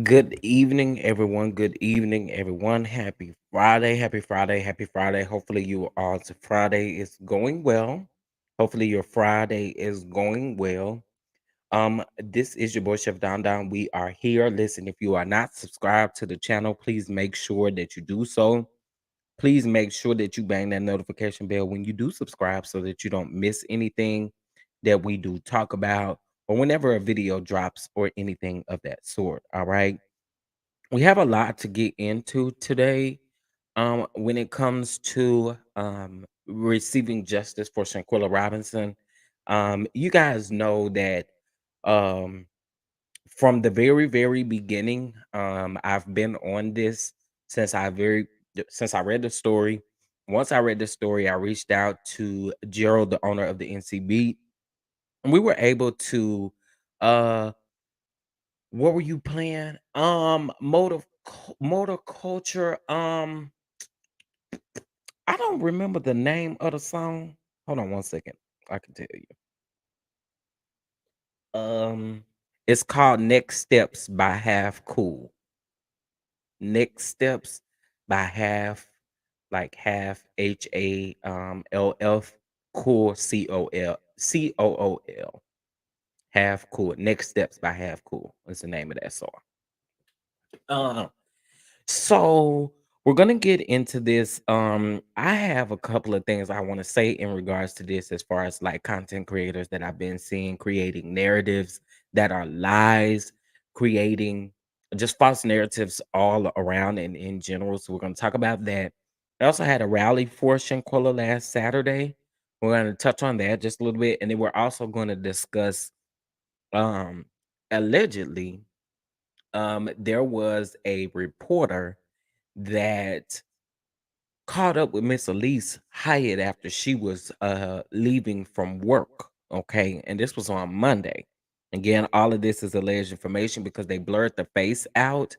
Good evening, everyone. Good evening, everyone. Happy Friday. Happy Friday. Happy Friday. Hopefully, you all's Friday is going well. Hopefully, your Friday is going well. This is your boy Chef Don Don. We are here. Listen, if you are not subscribed to the channel, please make sure that you do so. Please make sure that you bang that notification bell when you do subscribe so that you don't miss anything that we do talk about or whenever a video drops or anything of that sort. All right. We have a lot to get into today when it comes to receiving justice for Shanquella Robinson. You guys know that um, from the very beginning, I've been on this since since I read the story. Once I read the story, I reached out to Gerald, the owner of the NCBEAT, and we were able to uh what were you playing? Motor Culture. I don't remember the name of the song. Hold on one second. I can tell you. It's called Next Steps by Half Cool. Next Steps by Half, like Half HALF Cool COOL. Half Cool. Next Steps by Half Cool. That's the name of that song. Uh, So we're gonna get into this. I have a couple of things I want to say in regards to this, as far as like content creators that I've been seeing creating narratives that are lies, creating just false narratives all around and in general. So we're gonna talk about that. I also had a rally for Shanquella last Saturday. We're gonna touch on that just a little bit, and then we're also going to discuss um allegedly there was a reporter that caught up with Miss Allyse Hyatt after she was leaving from work. Okay, and this was on Monday. Again, all of this is alleged information because they blurred the face out,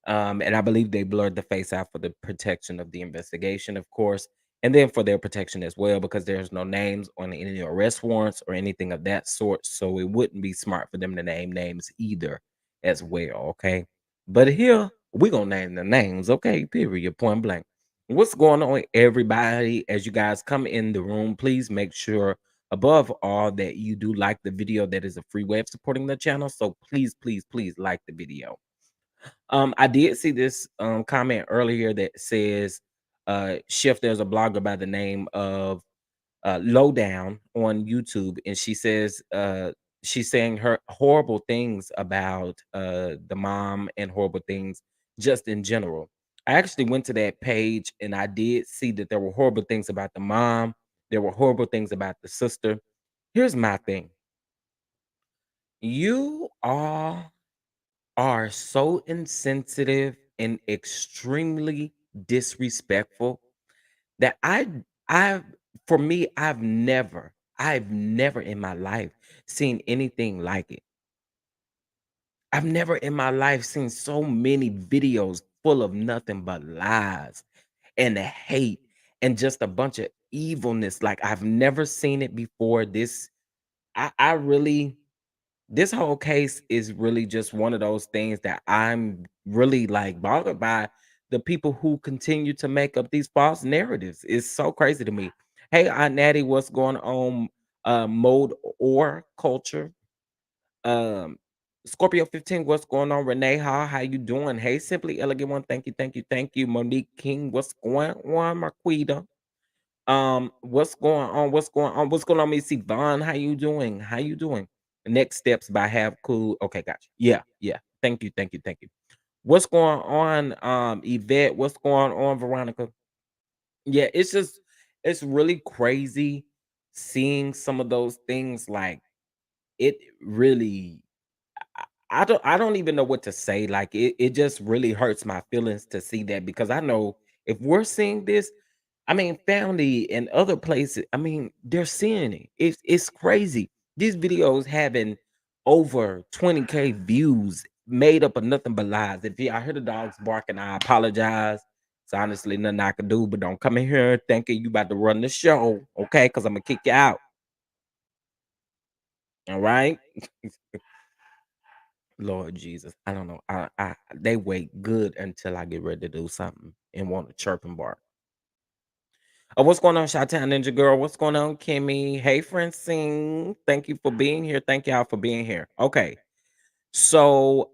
and I believe they blurred the face out for the protection of the investigation, of course. and then for their protection as well, because there's no names on any arrest warrants or anything of that sort. So it wouldn't be smart for them to name names either as well. Okay. But here we're gonna name the names, okay? Period. Point blank. What's going on, everybody? As you guys come in the room, please make sure above all that you do like the video. That is a free way of supporting the channel. So please, please, please like the video. I did see this comment earlier that says, Shift, there's a blogger by the name of Lowdown on YouTube, and she says she's saying her horrible things about the mom and horrible things just in general. I actually went to that page and I did see that there were horrible things about the mom, there were horrible things about the sister. Here's my thing. You are so insensitive and extremely disrespectful that I for me, I've never in my life seen anything like it. I've never in my life seen so many videos full of nothing but lies and hate and just a bunch of evilness. Like I've never seen it before. I really this whole case is really just one of those things that I'm really like bothered by the people who continue to make up these false narratives. It's so crazy to me. Hey, Aunt Natty, what's going on? Mode or culture. Um, Scorpio 15, what's going on? Renee, how you doing? Hey, Simply Elegant One, thank you, thank you, thank you. Monique King, what's going on? Marquita. What's going on? What's going on? What's going on, Miss Yvonne? How you doing? How you doing? Next steps by Have Cool. Okay, gotcha. Yeah, yeah. Thank you, thank you, thank you. What's going on, Yvette? What's going on, Veronica? Yeah, it's really crazy seeing some of those things. Like it really I don't even know what to say. Like it just really hurts my feelings to see that, because I know if we're seeing this, I mean, family and other places, I mean, they're seeing it. It's crazy. These videos having over 20K views made up of nothing but lies. If you I hear the dogs barking, I apologize. It's honestly nothing I can do, but don't come in here thinking you about to run the show, okay? Because I'm gonna kick you out. All right. Lord Jesus. I don't know. I they wait good until I get ready to do something and want to chirp and bark. Oh, what's going on, Shot-Town Ninja Girl? What's going on, Kimmy? Hey, Francine. Thank you for being here. Thank y'all for being here. Okay. So,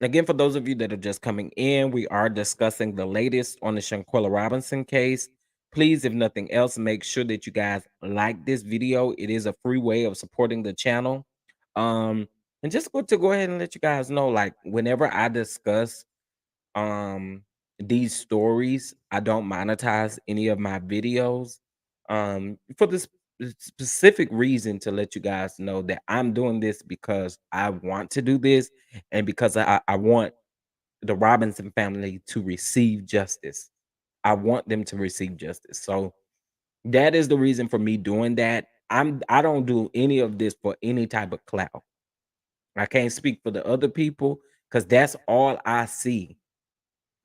again, for those of you that are just coming in, we are discussing the latest on the Shanquella Robinson case. Please, if nothing else, make sure that you guys like this video. It is a free way of supporting the channel. And just to go ahead and let you guys know, like, whenever I discuss these stories, I don't monetize any of my videos for this specific reason, to let you guys know that I'm doing this because I want to do this, and because I want the Robinson family to receive justice. I want them to receive justice. So that is the reason for me doing that. I don't do any of this for any type of clout. I can't speak for the other people, because that's all I see.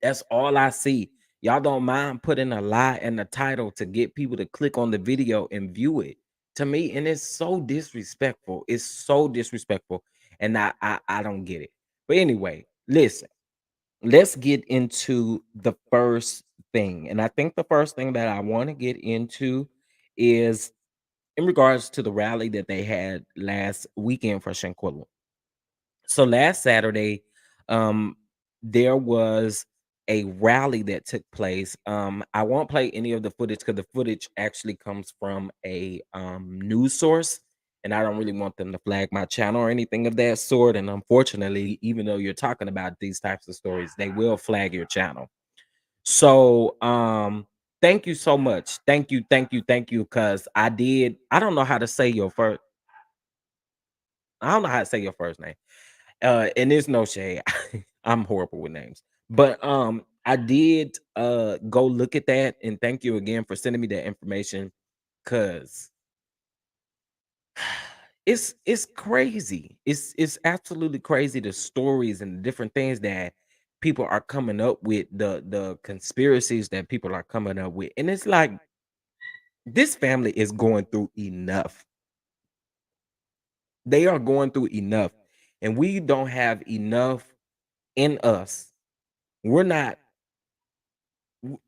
That's all I see. Y'all don't mind putting a lie in the title to get people to click on the video and view it. To me, and it's so disrespectful. It's so disrespectful. And I don't get it. But anyway, listen, let's get into the first thing. And I think the first thing that I want to get into is in regards to the rally that they had last weekend for Shanquilla. So last Saturday, um, there was a rally that took place. I won't play any of the footage because the footage actually comes from a news source, and I don't really want them to flag my channel or anything of that sort. And unfortunately, even though you're talking about these types of stories, they will flag your channel. So thank you so much. Thank you, thank you, thank you. Cause I don't know how to say your first, I don't know how to say your first name. And there's no shade. I'm horrible with names. But I did go look at that, and thank you again for sending me that information, cuz it's crazy. It's absolutely crazy, the stories and the different things that people are coming up with, the conspiracies that people are coming up with, and it's like this family is going through enough. They are going through enough, and we don't have enough in us. We're not w-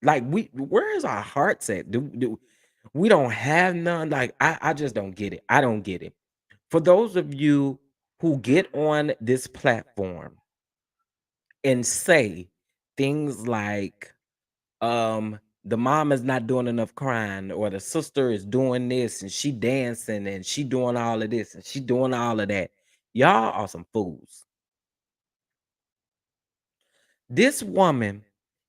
like where is our hearts at? Do we don't have none? Like I just don't get it. I don't get it. For those of you who get on this platform and say things like, the mom is not doing enough crying, or the sister is doing this and she dancing and she doing all of this and she doing all of that, y'all are some fools. This woman,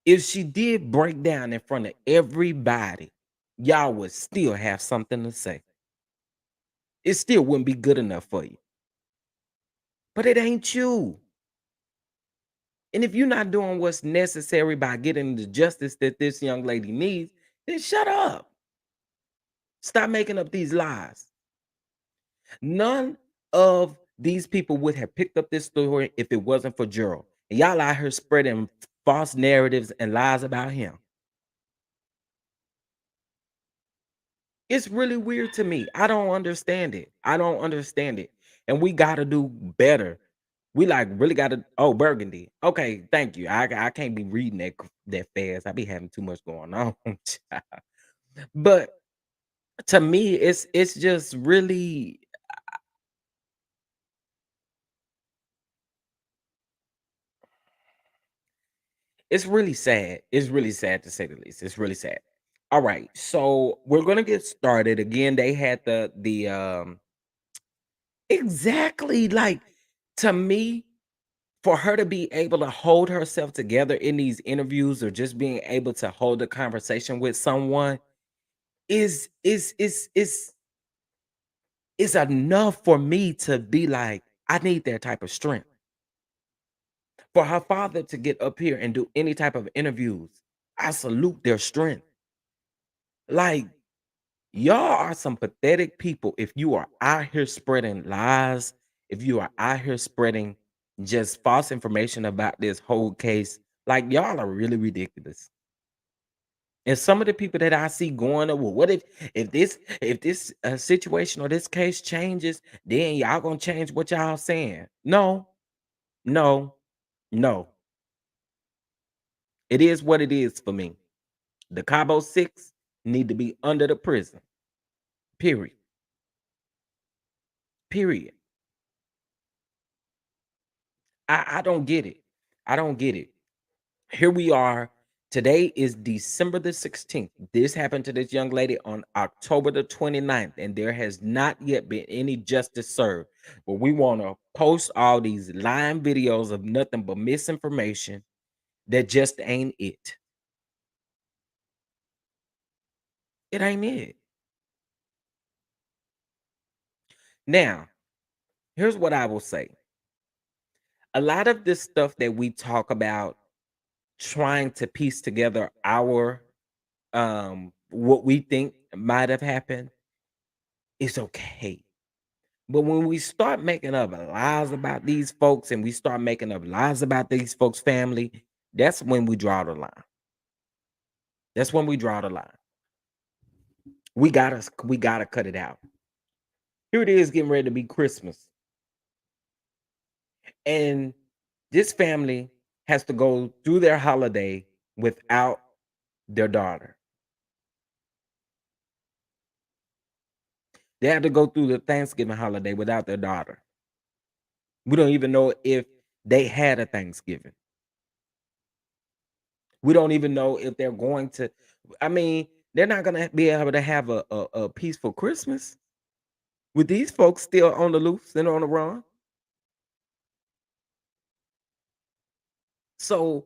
if she did break down in front of everybody, y'all would still have something to say. It still wouldn't be good enough for you. But it ain't you. And if you're not doing what's necessary by getting the justice that this young lady needs, then shut up. Stop making up these lies. None of these people would have picked up this story if it wasn't for Gerald. And y'all out here spreading false narratives and lies about him. It's really weird to me. I don't understand it. I don't understand it. And we got to do better. We like really got to. Oh, Burgundy. Okay, thank you. I can't be reading that fast. I be having too much going on. But to me, it's just really, it's really sad. It's really sad to say the least. It's really sad. All right, so we're gonna get started again. They had the exactly, like, to me, for her to be able to hold herself together in these interviews, or just being able to hold a conversation with someone, is enough for me to be like, I need that type of strength. For her father to get up here and do any type of interviews, I salute their strength. Like, y'all are some pathetic people if you are out here spreading lies, if you are out here spreading just false information about this whole case. Like, y'all are really ridiculous. And some of the people that I see going, well, what if this situation or this case changes, then y'all gonna change what y'all saying? No, no, no. It is what it is for me. The Cabo Six need to be under the prison. Period. Period. I don't get it. I don't get it. Here we are. Today is December the 16th. This happened to this young lady on October the 29th, and there has not yet been any justice served. But we want to post all these lying videos of nothing but misinformation that just ain't it. It ain't it. Now, here's what I will say. A lot of this stuff that we talk about, trying to piece together our what we think might have happened, is okay. But when we start making up lies about these folks, and we start making up lies about these folks' family, that's when we draw the line. That's when we draw the line. We gotta cut it out. Here it is getting ready to be Christmas. And this family has to go through their holiday without their daughter. They have to go through the Thanksgiving holiday without their daughter. We don't even know if they had a Thanksgiving. We don't even know if they're going to. I mean, they're not gonna be able to have a peaceful Christmas with these folks still on the loose and on the run. So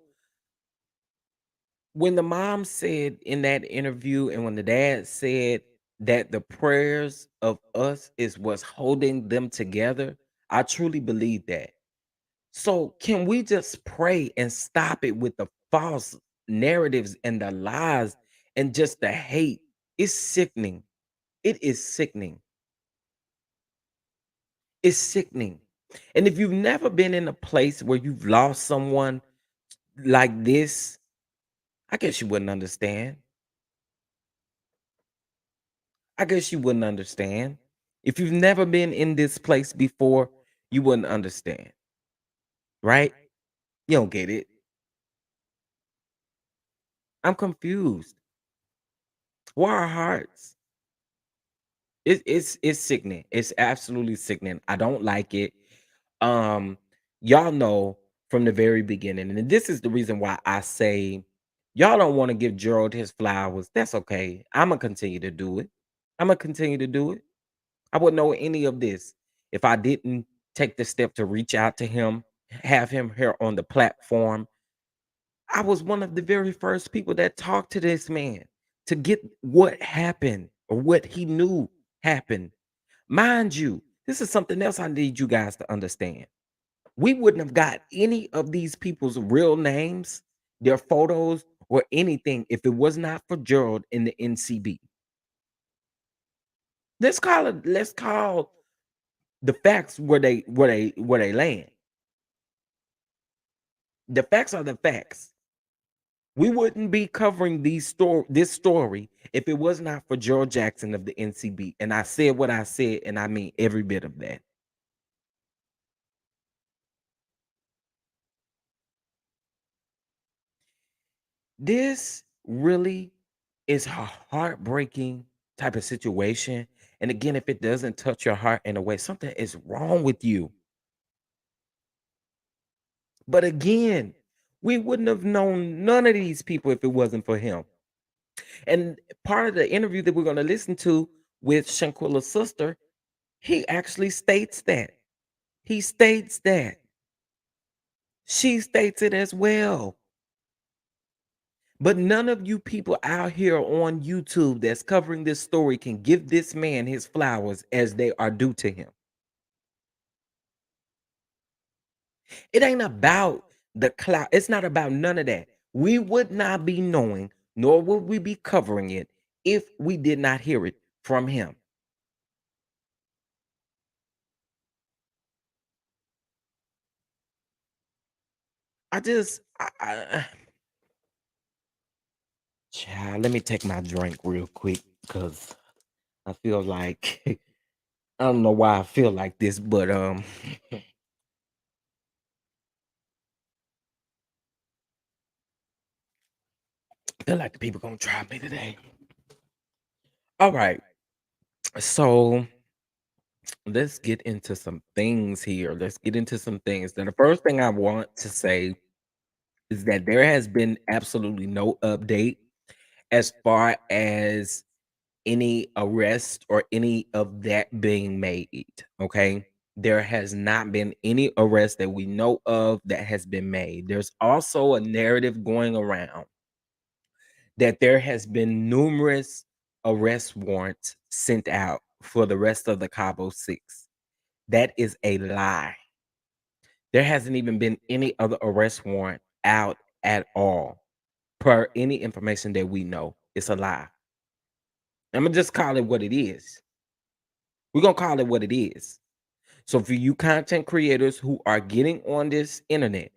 when the mom said in that interview, and when the dad said that the prayers of us is what's holding them together, I truly believe that. So can we just pray and stop it with the false narratives and the lies and just the hate? It's sickening. It is sickening. It's sickening. And if you've never been in a place where you've lost someone, like this, I guess you wouldn't understand. I guess you wouldn't understand. If you've never been in this place before, you wouldn't understand, right? You don't get it. I'm confused. Why our hearts? It's sickening. It's absolutely sickening. I don't like it. Um, y'all know from the very beginning, and this is the reason why I say y'all don't want to give Gerald his flowers. That's okay. I'm gonna continue to do it. I'm gonna continue to do it. I wouldn't know any of this if I didn't take the step to reach out to him, have him here on the platform. I was one of the very first people that talked to this man to get what happened or what he knew happened. Mind you, this is something else I need you guys to understand. We wouldn't have got any of these people's real names, their photos, or anything if it was not for Gerald in the NCB. Let's call the facts where they land. The facts are the facts. We wouldn't be covering this story if it was not for Gerald Jackson of the NCB. And I said what I said, and I mean every bit of that. This really is a heartbreaking type of situation. And again, if it doesn't touch your heart in a way, something is wrong with you. But again, we wouldn't have known none of these people if it wasn't for him. And part of the interview that we're going to listen to with Shanquella's sister, he actually states that. He states that. She states it as well. But none of you people out here on YouTube that's covering this story can give this man his flowers as they are due to him. It ain't about the clout. It's not about none of that. We would not be knowing, nor would we be covering it if we did not hear it from him. Child, let me take my drink real quick because I feel like I don't know why I feel like this, but I feel like the people gonna try me today. All right, so let's get into some things here. Let's get into some things. Now, the first thing I want to say is that there has been absolutely no update as far as any arrest or any of that being made. Okay. There has not been any arrest that we know of that has been made. There's also a narrative going around that there has been numerous arrest warrants sent out for the rest of the Cabo Six. That is a lie. There hasn't even been any other arrest warrant out at all, per any information that we know. It's a lie. I'm gonna just call it what it is. We're gonna call it what it is. So for you content creators who are getting on this internet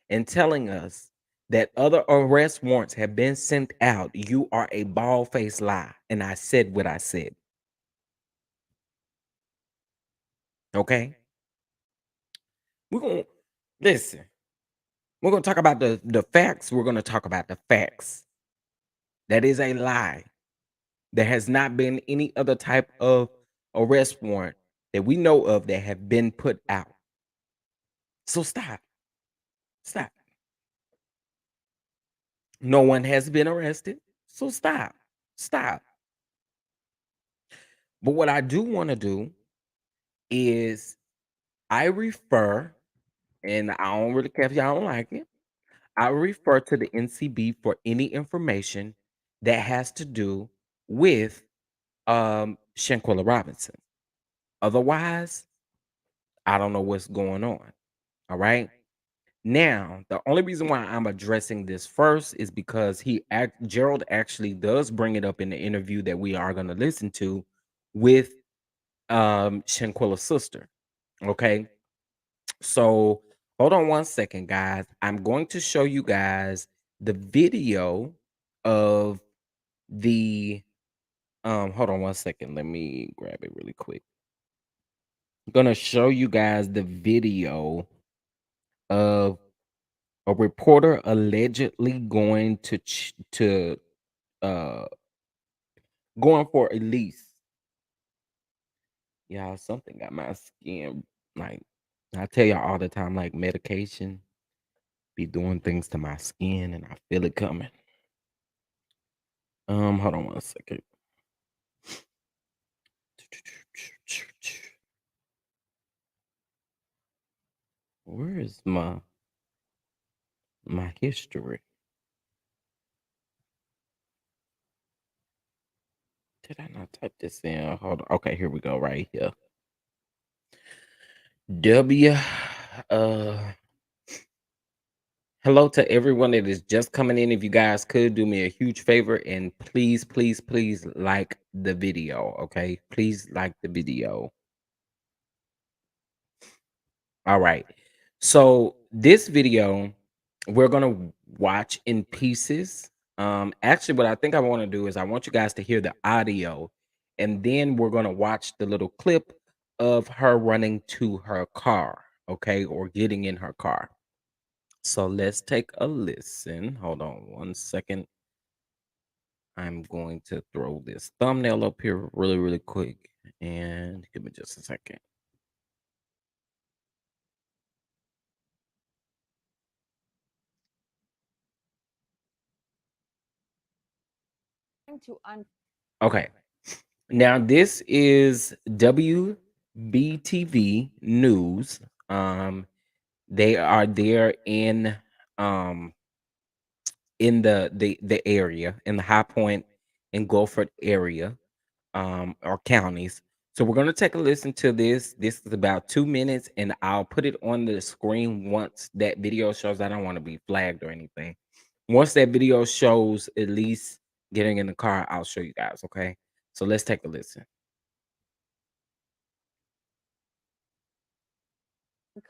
and telling us that other arrest warrants have been sent out, you are a bald-faced lie. And I said what I said. Okay? We're gonna listen. We're gonna talk about the facts. We're gonna talk about the facts. That is a lie. There has not been any other type of arrest warrant that we know of that have been put out. So stop. Stop. No one has been arrested. So stop. Stop. But what I do want to do is I refer, and I don't really care if y'all don't like it. I refer to the NCB for any information that has to do with Shanquella Robinson. Otherwise, I don't know what's going on. All right. Now, the only reason why I'm addressing this first is because Gerald actually does bring it up in the interview that we are going to listen to with Shanquella's sister. Okay. So Hold on one second, guys. I'm going to show you guys the video of the hold on one second. Let me grab it really quick. I'm gonna show you guys the video of a reporter allegedly going to uh going for Elise. Y'all, something got my skin like I tell y'all all the time, like medication be doing things to my skin and I feel it coming. Hold on one second. Where is my history? Did I not type this in? Hold on. Okay, here we go, right here. W hello to everyone that is just coming in. If you guys could do me a huge favor and please, please, please like the video. Okay. Please like the video. All right. So this video we're gonna watch in pieces. Actually, what I think I want to do is I want you guys to hear the audio, and then we're gonna watch the little clip of her running to her car, okay, or getting in her car. So let's take a listen. Hold on one second. I'm going to throw this thumbnail up here really, really quick, and give me just a second. Okay. Now this is WBTV News. They are there um in the area in the High Point and Gulford area or counties. So we're gonna take a listen to this. This is about 2 minutes, and I'll put it on the screen once that video shows. I don't want to be flagged or anything. Once that video shows at least getting in the car, I'll show you guys. Okay. So let's take a listen.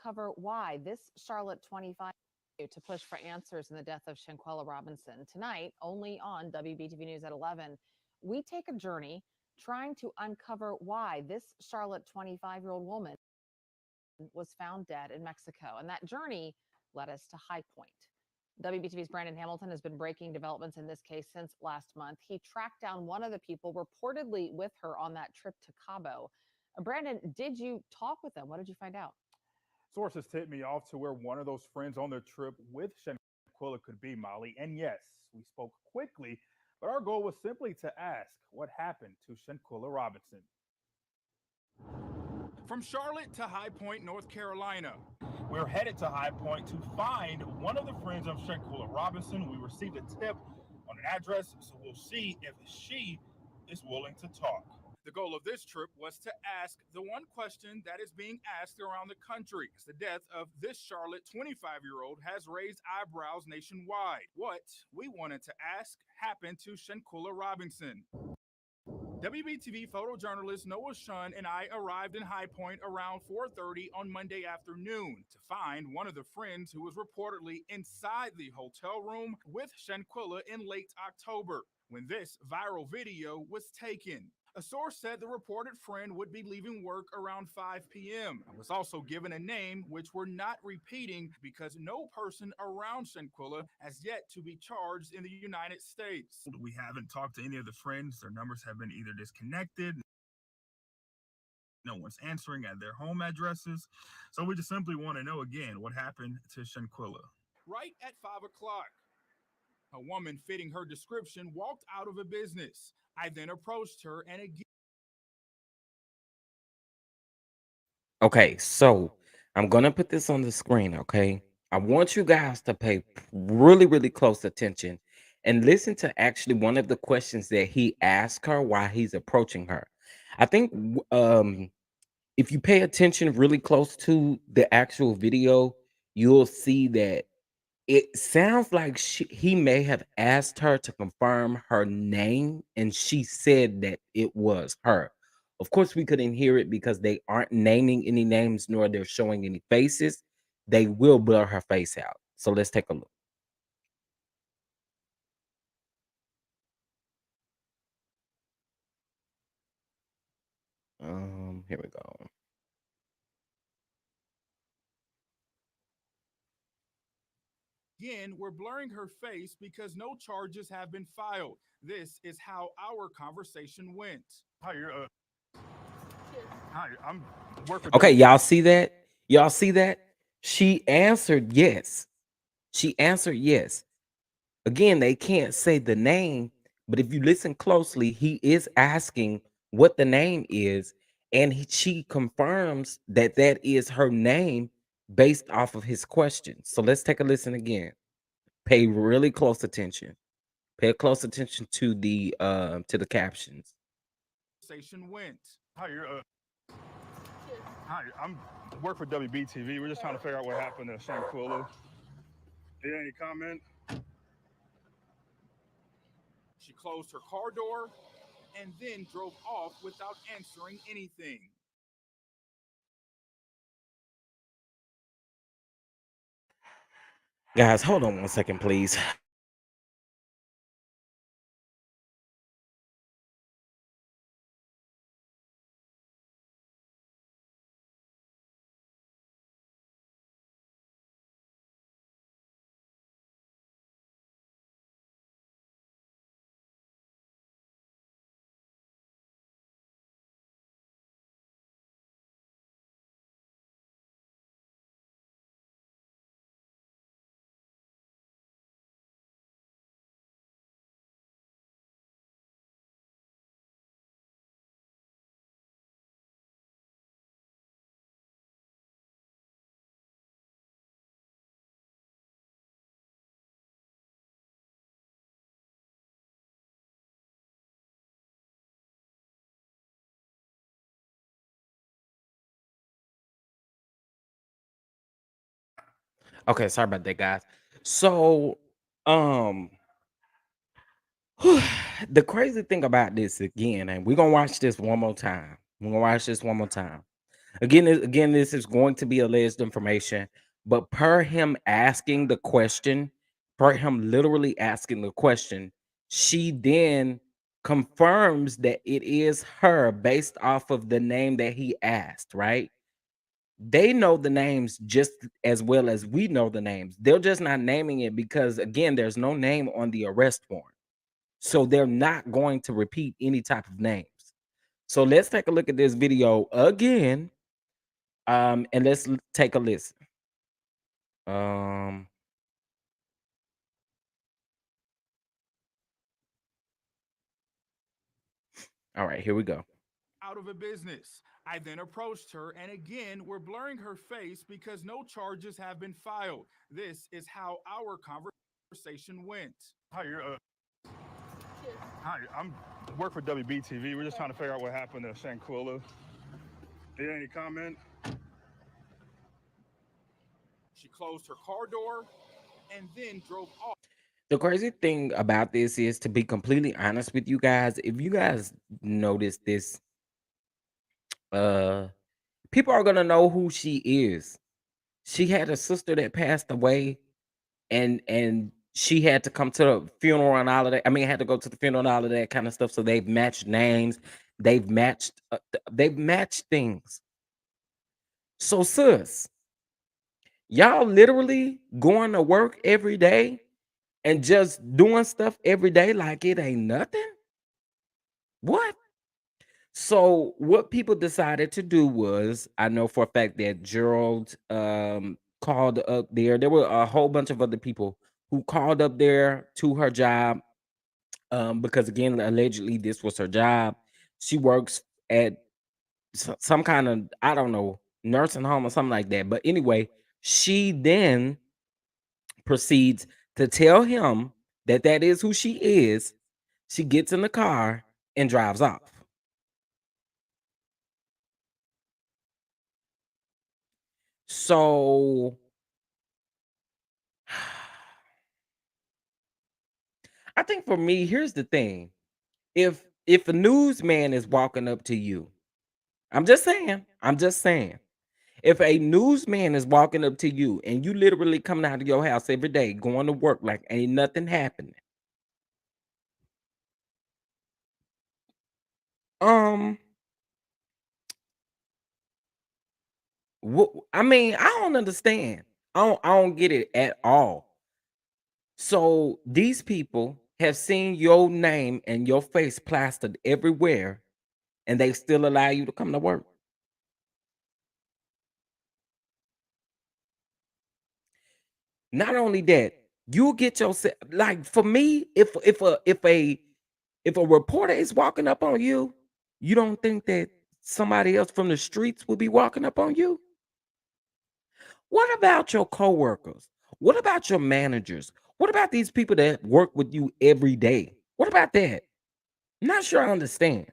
Cover why this Charlotte 25 to push for answers in the death of Shanquella Robinson. Tonight, only on WBTV News at 11, we take a journey trying to uncover why this Charlotte 25-year-old woman was found dead in Mexico. And that journey led us to High Point. WBTV's Brandon Hamilton has been breaking developments in this case since last month. He tracked down one of the people reportedly with her on that trip to Cabo. Brandon, did you talk with them? What did you find out? Sources tipped me off to where one of those friends on their trip with Shanquella could be, Molly. And yes, we spoke quickly, but our goal was simply to ask what happened to Shanquella Robinson. From Charlotte to High Point, North Carolina. We're headed to High Point to find one of the friends of Shanquella Robinson. We received a tip on an address, so we'll see if she is willing to talk. The goal of this trip was to ask the one question that is being asked around the country. The death of this Charlotte 25-year-old has raised eyebrows nationwide. What we wanted to ask happened to Shanquella Robinson. WBTV photojournalist Noah Shun and I arrived in High Point around 4:30 on Monday afternoon to find one of the friends who was reportedly inside the hotel room with Shanquella in late October when this viral video was taken. A source said the reported friend would be leaving work around 5 p.m. and was also given a name which we're not repeating because no person around Shanquella has yet to be charged in the United States. We haven't talked to any of the friends. Their numbers have been either disconnected, no one's answering at their home addresses. So we just simply want to know again what happened to Shanquella. Right at 5 o'clock, a woman fitting her description walked out of a business. I then approached her and again. Okay, so I'm gonna put this on the screen, okay? I want you guys to pay really, really close attention and listen to actually one of the questions that he asked her while he's approaching her. I think if you pay attention really close to the actual video, you'll see that it sounds like he may have asked her to confirm her name, and she said that it was her. Of course, we couldn't hear it because they aren't naming any names nor they're showing any faces. they will blur her face out. So let's take a look. Here we go. Again, we're blurring her face because no charges have been filed. This is how our conversation went. Hi, hi, I'm work for Okay, W. y'all see that? Y'all see that? She answered yes. She answered yes. Again, they can't say the name, but if you listen closely, he is asking what the name is, and she confirms that that is her name based off of his question. So let's take a listen again. Pay really close attention. Pay close attention to the captions. Conversation went. Hi, hi, I'm work for WBTV. We're just trying to figure out what happened to Shanquella. Any comment? She closed her car door and then drove off without answering anything. Guys, hold on one second, please. Okay, sorry about that, guys. So, um, the crazy thing about this again, and we're gonna watch this one more time. We're gonna watch this one more time. Again, this is going to be alleged information, but per him asking the question, per him literally asking the question, she then confirms that it is her based off of the name that he asked, right? They know the names just as well as we know the names. They're just not naming it because, again, there's no name on the arrest warrant. So they're not going to repeat any type of names. So let's take a look at this video again. And let's take a listen. Um, all right, here we go. Out of a business. I then approached her, and again, we're blurring her face because no charges have been filed. This is how our conversation went. Hi, hi, I'm work for WBTV. We're just trying to figure out what happened to Shanquella. Any comment? She closed her car door and then drove off. The crazy thing about this is, to be completely honest with you guys, if you guys notice this, uh, people are gonna know who she is. She had a sister that passed away, and she had to come to the funeral and all of that. I mean, had to go to the funeral and all of that kind of stuff. So they've matched names, they've matched things. So, sis, y'all literally going to work every day and just doing stuff every day like it ain't nothing? What? So what people decided to do was, I know for a fact that Gerald called up there. There were a whole bunch of other people who called up there to her job, because again, allegedly this was her job. She works at some kind of, I don't know, nursing home or something like that. But anyway, she then proceeds to tell him that that is who she is. She gets in the car and drives off. So I think for me, here's the thing. If a newsman is walking up to you, I'm just saying, If a newsman is walking up to you and you literally coming out of your house every day, going to work like ain't nothing happening. Um, I mean, I don't understand. I don't get it at all. So these people have seen your name and your face plastered everywhere, and they still allow you to come to work. Not only that, you get yourself like for me, if a reporter is walking up on you, you don't think that somebody else from the streets will be walking up on you? What about your coworkers? What about your managers? What about these people that work with you every day? What about that? Not sure I understand.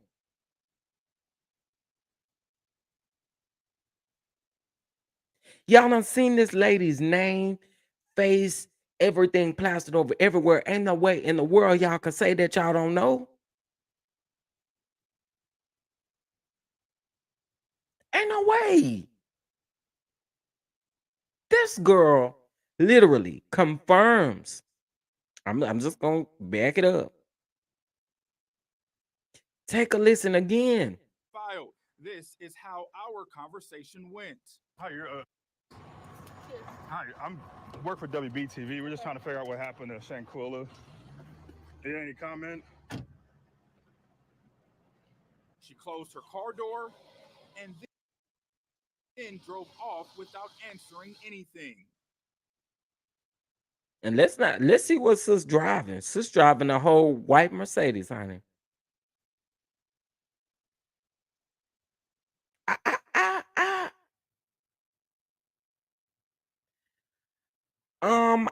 Y'all done seen this lady's name, face, everything plastered over everywhere. Ain't no way in the world y'all can say that y'all don't know. Ain't no way. This girl literally confirms. I'm just gonna back it up. Take a listen again. File. This is how our conversation went. Hi, hi. I'm work for WBTV. We're just trying to figure out what happened to Shanquella. Any comment? She closed her car door and then drove off without answering anything. And let's see what sis driving. Sis driving a whole white Mercedes, honey. I, I, I,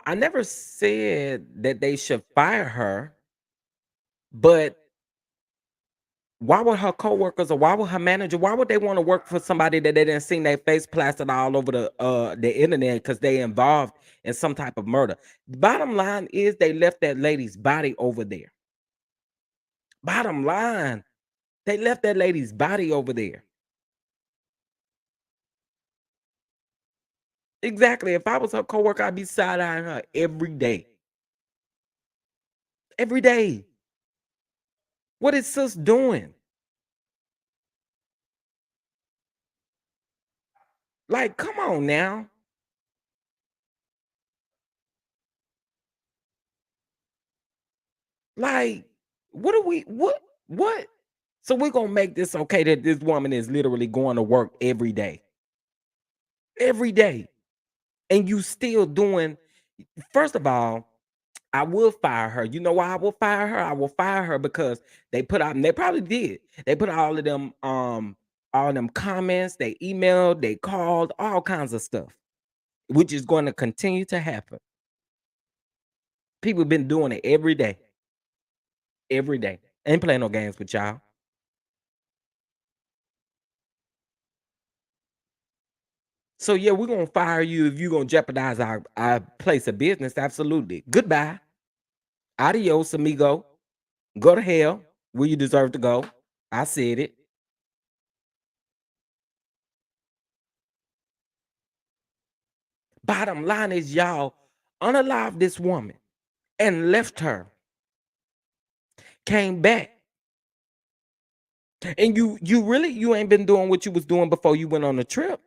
I never said that they should fire her, but why would her coworkers or why would her manager, why would they want to work for somebody that they didn't see their face plastered all over the internet because they involved in some type of murder? Bottom line is they left that lady's body over there. Bottom line, they left that lady's body over there. Exactly. If I was her coworker, I'd be side-eyeing her every day. Every day. What is sis doing? Like, come on now. Like, what are we what? So we're gonna make this okay that this woman is literally going to work every day. Every day. And you still doing, first of all, I will fire her. You know why I will fire her? I will fire her because they put out, and they probably did. They put all of them comments, they emailed, they called, all kinds of stuff, which is going to continue to happen. People been doing it every day. Every day. Ain't playing no games with y'all. So yeah, we're gonna fire you if you're gonna jeopardize our place of business. Absolutely. Goodbye. Adios, amigo. Go to hell where you deserve to go. I said it. Bottom line is y'all unalive this woman and left her, came back. And you really you ain't been doing what you was doing before you went on the trip.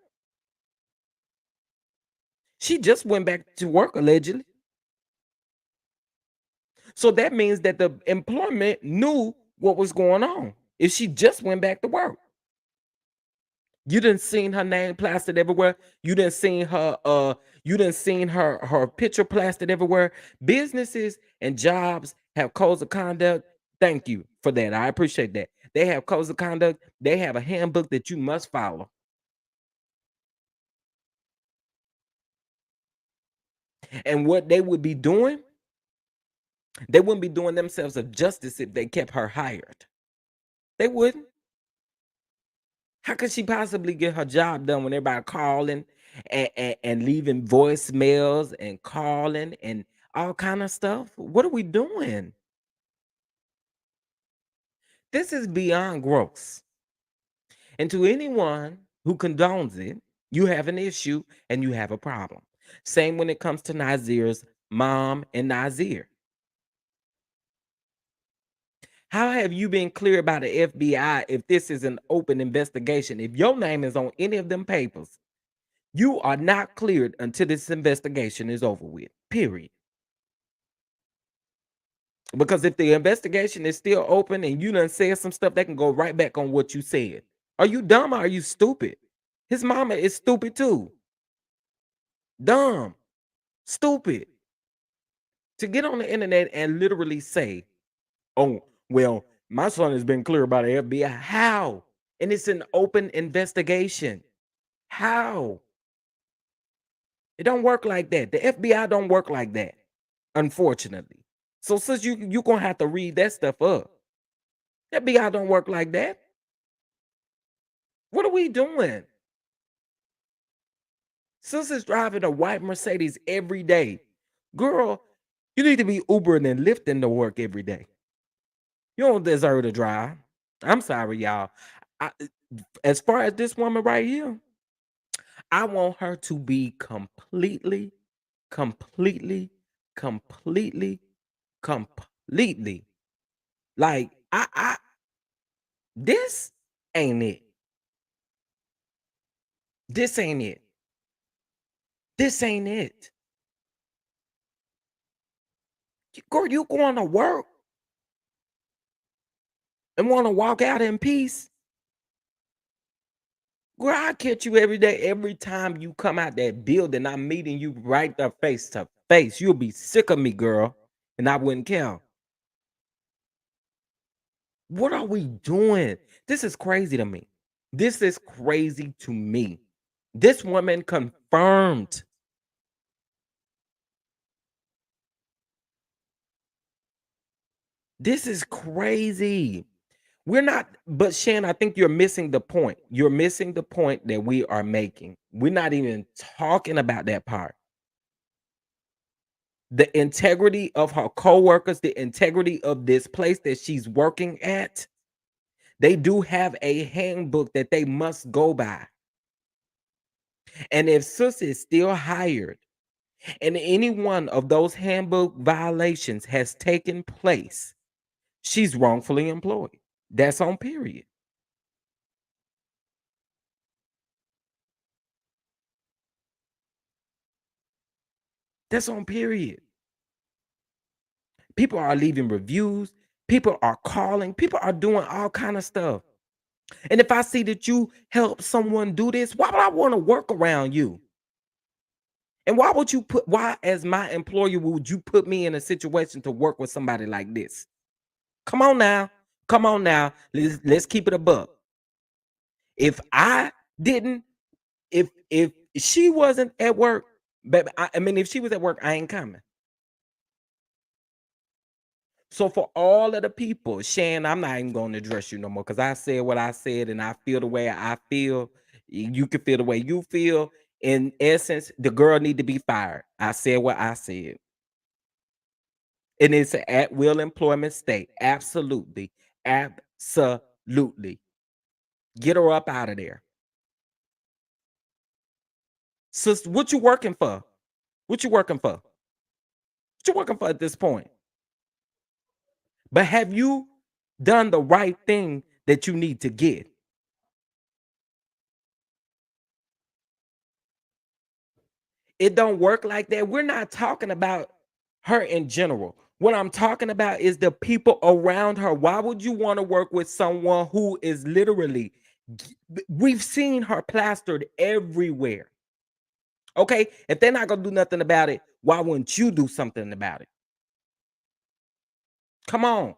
She just went back to work allegedly. So that means that the employment knew what was going on. If she just went back to work. You didn't seen her name plastered everywhere. You didn't seen her picture plastered everywhere. Businesses and jobs have codes of conduct. Thank you for that. I appreciate that. They have codes of conduct. They have a handbook that you must follow. And what they would be doing, they wouldn't be doing themselves a justice if they kept her hired. They wouldn't. How could she possibly get her job done when everybody calling and leaving voicemails and calling and all kind of stuff? What are we doing? This is beyond gross. And to anyone who condones it, You have an issue and you have a problem. Same when it comes to Nazir's mom and Nazir. How have you been clear by the FBI if this is an open investigation? If your name is on any of them papers, you are not cleared until this investigation is over with. Period. Because if the investigation is still open and you done said some stuff, that can go right back on what you said. Are you dumb or are you stupid? His mama is stupid too. Dumb, stupid. To get on the internet and literally say, oh, well, my son has been cleared by the FBI. How? And it's an open investigation. How? It don't work like that. The FBI don't work like that, unfortunately. So since you gonna have to read that stuff up. The FBI don't work like that. What are we doing? Sis is driving a white Mercedes every day. Girl, you need to be Ubering and lifting to work every day. You don't deserve to drive. I'm sorry, y'all. I, as far as this woman right here, I want her to be completely, completely, completely, completely. Like, this ain't it. This ain't it. This ain't it. Girl, you going to work and want to walk out in peace? Girl, I catch you every day. Every time you come out that building, I'm meeting you right there face to face. You'll be sick of me, girl, and I wouldn't care. What are we doing? This is crazy to me. This is crazy to me. This woman confirmed. This is crazy. We're not, but Shan, I think you're missing the point. You're missing the point that we are making. We're not even talking about that part. The integrity of her coworkers, the integrity of this place that she's working at. They do have a handbook that they must go by. And if Sis is still hired and any one of those handbook violations has taken place, she's wrongfully employed. That's on period. That's on period. People are leaving reviews. People are calling. People are doing all kind of stuff. And if I see that you help someone do this, why would I want to work around you? And why, as my employer, would you put me in a situation to work with somebody like this? Come on now. Come on now. Let's keep it a buck. If I didn't, if she wasn't at work, baby, I mean, if she was at work, I ain't coming. So for all of the people, Shan, I'm not even going to address you no more because I said what I said and I feel the way I feel. You can feel the way you feel. In essence, the girl need to be fired. I said what I said. And it's an at-will employment state. Absolutely. Absolutely. Get her up out of there. Sister, what you working for? What you working for? What you working for at this point? But have you done the right thing that you need to get? It don't work like that. We're not talking about her in general. What I'm talking about is the people around her. Why would you want to work with someone who is literally, we've seen her plastered everywhere. Okay, if they're not gonna do nothing about it, why wouldn't you do something about it? Come on.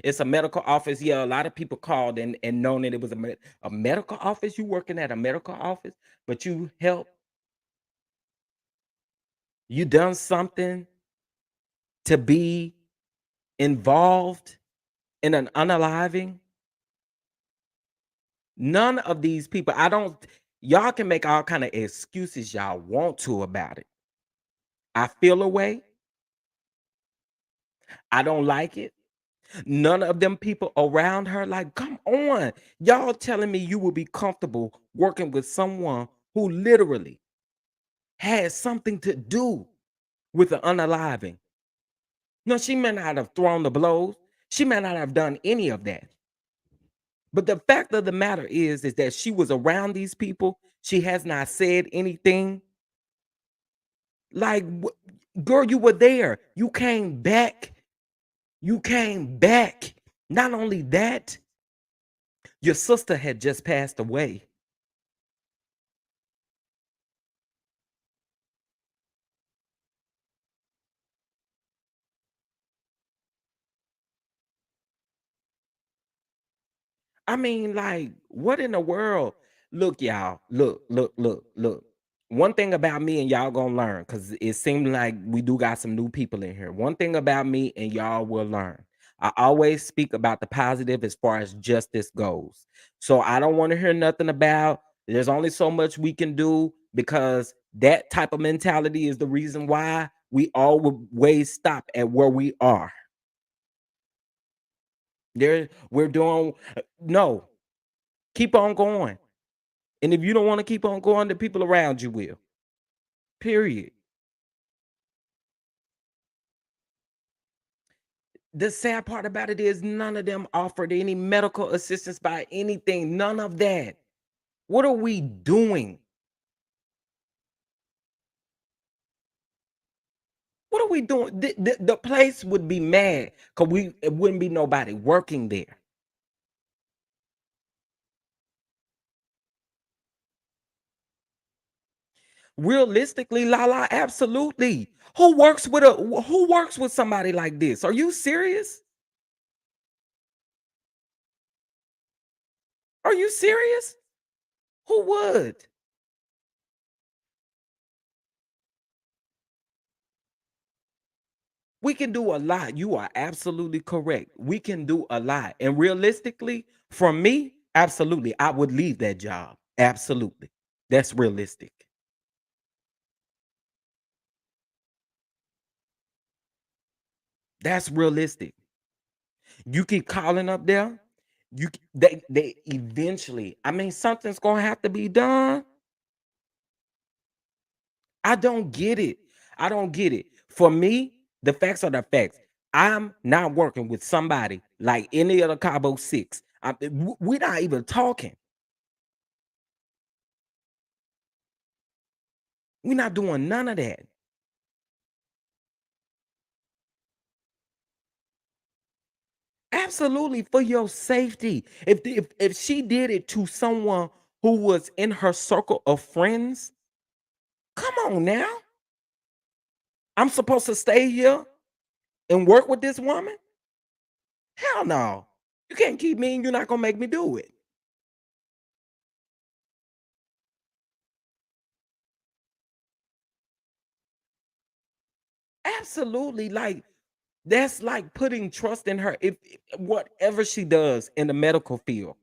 It's a medical office. Yeah, a lot of people called and known that it was a medical office. You working at a medical office, but you done something to be involved in an unaliving. None of these people, y'all can make all kind of excuses y'all want to about it. I feel a way. I don't like it. None of them people around her, like, come on. Y'all telling me you would be comfortable working with someone who literally has something to do with the unaliving. No, she may not have thrown the blows. She may not have done any of that. But the fact of the matter is that she was around these people. She has not said anything. Like, girl, you were there. You came back. You came back. Not only that, your sister had just passed away. I mean, like, what in the world? Look, y'all. Look. One thing about me, and y'all gonna learn, because it seemed like we do got some new people in here. One thing about me, and y'all will learn. I always speak about the positive as far as justice goes. So I don't want to hear nothing about there's only so much we can do, because that type of mentality is the reason why we always stop at where we are. There, we're doing no. Keep on going. And if you don't want to keep on going, the people around you will. Period. The sad part about it is none of them offered any medical assistance by anything. None of that. What are we doing? What are we doing? The place would be mad because it wouldn't be nobody working there. Realistically, Lala, absolutely. Who works with somebody like this? Are you serious? Are you serious? Who would? We can do a lot. You are absolutely correct. We can do a lot. And realistically, from me, absolutely, I would leave that job. Absolutely. That's realistic. That's realistic. You keep calling up there. They eventually, I mean, something's gonna have to be done. I don't get it. I don't get it. For me, the facts are the facts. I'm not working with somebody like any of the Cabo Six. We're not even talking. We're not doing none of that. Absolutely, for your safety. If she did it to someone who was in her circle of friends, come on now. I'm supposed to stay here and work with this woman? Hell no. You can't keep me and you're not gonna make me do it. Absolutely. Like, that's like putting trust in her. If whatever she does in the medical field,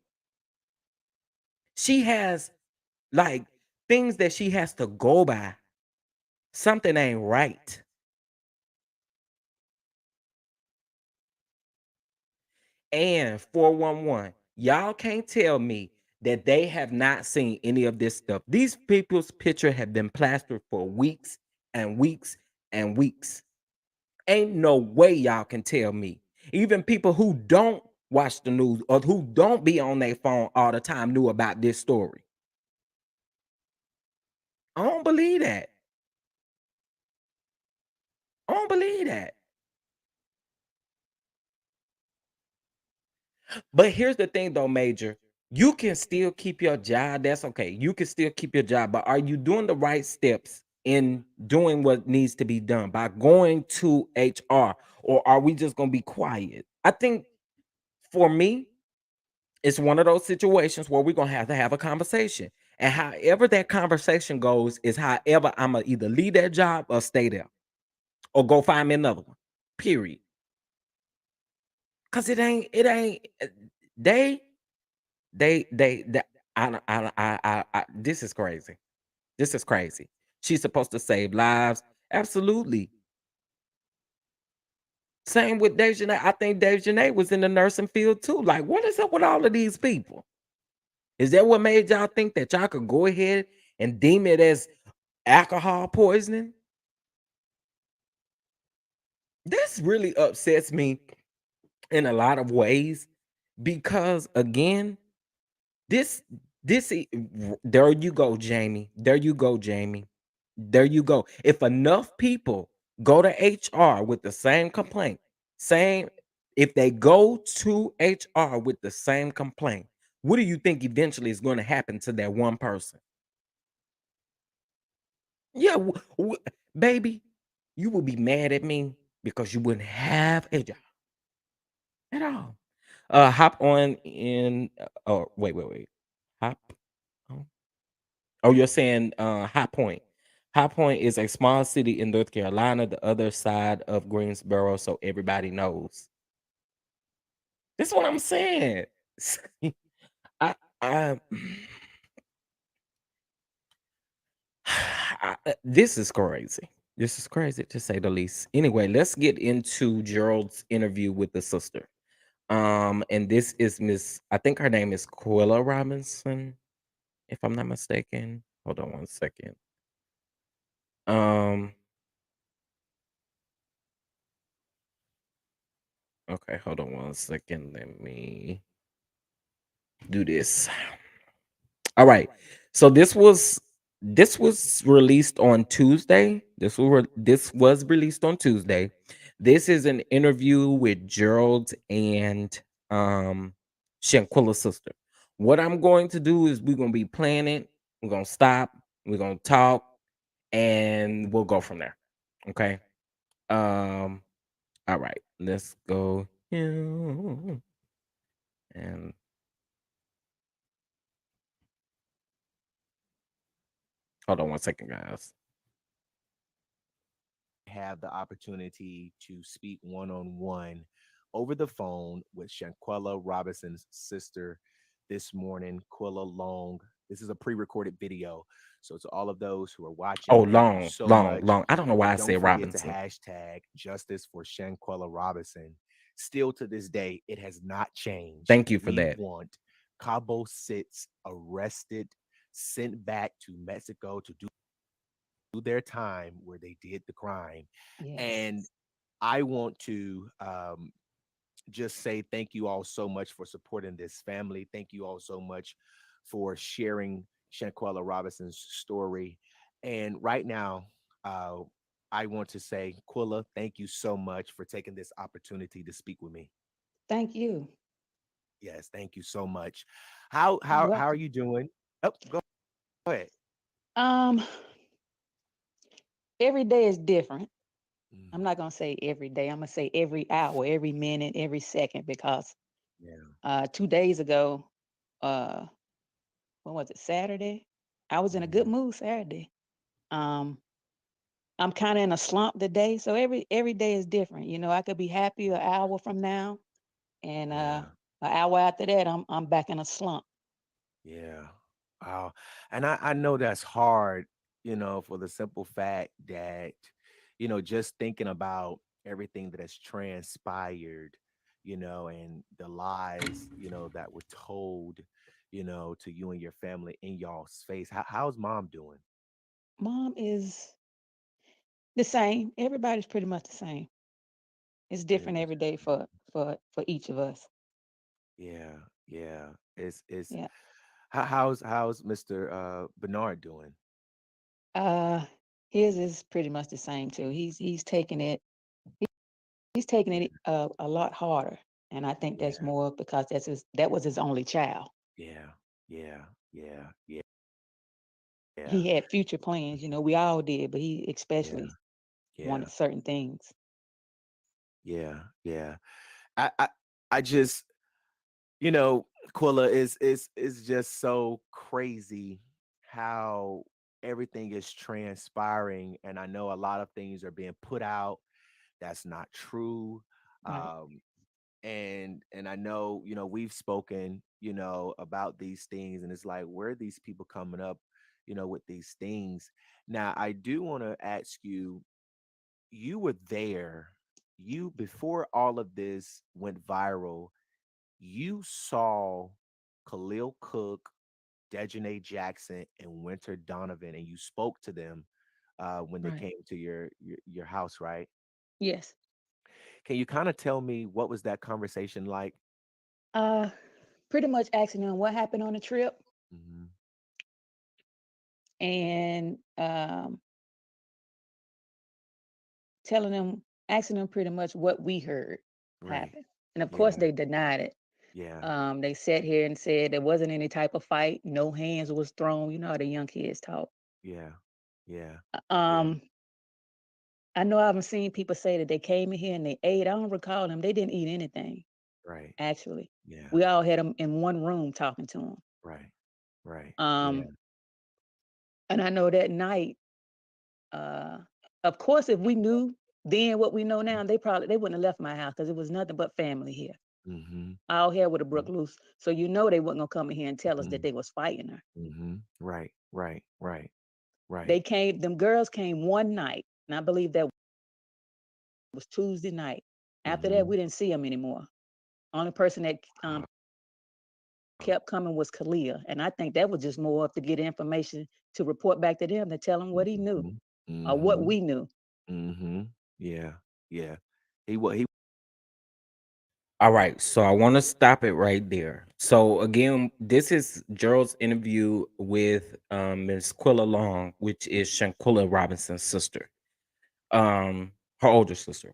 she has like things that she has to go by. Something ain't right. And 411, y'all can't tell me that they have not seen any of this stuff. These people's picture have been plastered for weeks and weeks and weeks. Ain't no way y'all can tell me. Even people who don't watch the news or who don't be on their phone all the time knew about this story. I don't believe that. I don't believe that. But here's the thing though, Major. You can still keep your job. That's okay. You can still keep your job, but are you doing the right steps in doing what needs to be done by going to HR, or are we just going to be quiet? I think for me, it's one of those situations where we're going to have a conversation. And however that conversation goes is however I'm going to either leave that job or stay there or go find me another one. Period. Cuz it ain't they they this is crazy. This is crazy. She's supposed to save lives. Absolutely. Same with Dejanay. I think Dejanay was in the nursing field too. Like, what is up with all of these people? Is that what made y'all think that y'all could go ahead and deem it as alcohol poisoning? This really upsets me in a lot of ways because again, this there you go, Jamie. There you go, Jamie. There you go. If enough people go to HR with the same complaint, same if they go to HR with the same complaint, what do you think eventually is going to happen to that one person? Yeah, baby, you will be mad at me because you wouldn't have a job at all. Hop on in. Oh, wait. Hop. On. Oh, you're saying High Point. High Point is a small city in North Carolina, the other side of Greensboro, so everybody knows. That's what I'm saying. I this is crazy. This is crazy to say the least. Anyway, let's get into Gerald's interview with the sister. And this is Miss, I think her name is Quilla Robinson, if I'm not mistaken. Hold on one second. Um, okay, hold on one second. Let me do this. All right. So this was released on Tuesday. This was released on Tuesday. This is an interview with Gerald and Shanquella's sister. What I'm going to do is we're gonna be playing it. We're gonna stop. We're gonna talk, and we'll go from there. Okay. Um. All right. Let's go here. And hold on one second, guys. Have the opportunity to speak one on one over the phone with Shanquella Robinson's sister this morning, Quilla Long. This is a pre recorded video. So, to all of those who are Oh, watching, thank you long, so long, much. long. I don't know why I Don't said forget to Robinson. hashtag justice for Shanquella Robinson. Still to this day, it has not changed. Thank you for We that. want Cabo Sits arrested, sent back to Mexico to do their time where they did the crime. And Yes. I want to just say thank you all so much for supporting this family. Thank you all so much for sharing Shanquella Robinson's story. And right now, uh, I want to say, Quilla, thank you so much for taking this opportunity to speak with me. Thank you. Yes, thank you so much. How You're how are welcome. you doing? Oh, go ahead. Um, every day is different. I'm Mm, not gonna say every day. I'm gonna say every hour, every minute, every second because yeah. 2 days ago, uh, when was it? Saturday. I was in a good Mhm. mood Saturday. Um, I'm kind of in a slump today, so every day is different. I could be happy an hour from now, and Yeah. an hour after that, I'm back in a slump. Yeah. Wow. And I know that's hard, for the simple fact that, just thinking about everything that has transpired, and the lies, that were told, to you and your family in y'all's face. How's mom doing? Mom is the same. Everybody's pretty much the same. It's Pretty different much. every day for each of us. Yeah. Yeah. It's Yeah. how's Mr. Bernard doing? Uh, his is pretty much the same too. He's taking it a lot harder, and I think that's Yeah. more because that was his only child. Yeah. Yeah. Yeah. Yeah. Yeah. He had future plans, we all did, but he Yeah. especially Yeah. wanted certain things. Yeah, yeah. I just, you know, Quilla is just so crazy how everything is transpiring, and I know a lot of things are being put out that's not true. Right. Um, and I know, we've spoken, about these things, and it's like, where are these people coming up, with these things? Now, I do want to ask you, you were there, you before all of this went viral, you saw Khalil Cook, Dejanay Jackson, and Winter Donovan, and you spoke to them when they Right. came to your house, right? Yes. Can you kind of tell me what was that conversation like? Uh, Pretty much asking them what happened on the trip Hmm. and telling them, asking them pretty much what we heard Right. happen. And of course, Yeah. they denied it. Yeah. They sat here and said there wasn't any type of fight, no hands was thrown. You know how the young kids talk. Yeah. Yeah. Yeah. Um, I know I've seen people say that they came in here and they ate. I don't recall them. They didn't eat anything, Right. actually. Yeah. We all had them in one room talking to them. Right. Right. Yeah. Um, and I know that night, uh, of course, if we knew then what we know now, they wouldn't have left my house because it was nothing but family here. Mm-hmm. All hell would have broke loose. So you know they wasn't gonna come in here and tell us that Mm-hmm. they was fighting her. Mm-hmm. Right. Right. Right. Right. They came, them girls came one night, and I believe that was Tuesday night. After that, Mm-hmm. we didn't see them anymore. Only person that Wow. kept coming was Kalia, and I think that was just more up to get information to report back to them to tell them what he knew Mm-hmm. or what Mm-hmm. we knew. Mm-hmm. Yeah. Yeah. He All right, so I want to stop it right there. So again, this is Gerald's interview with Miss Quilla Long, which is Shanquella Robinson's sister, her older sister.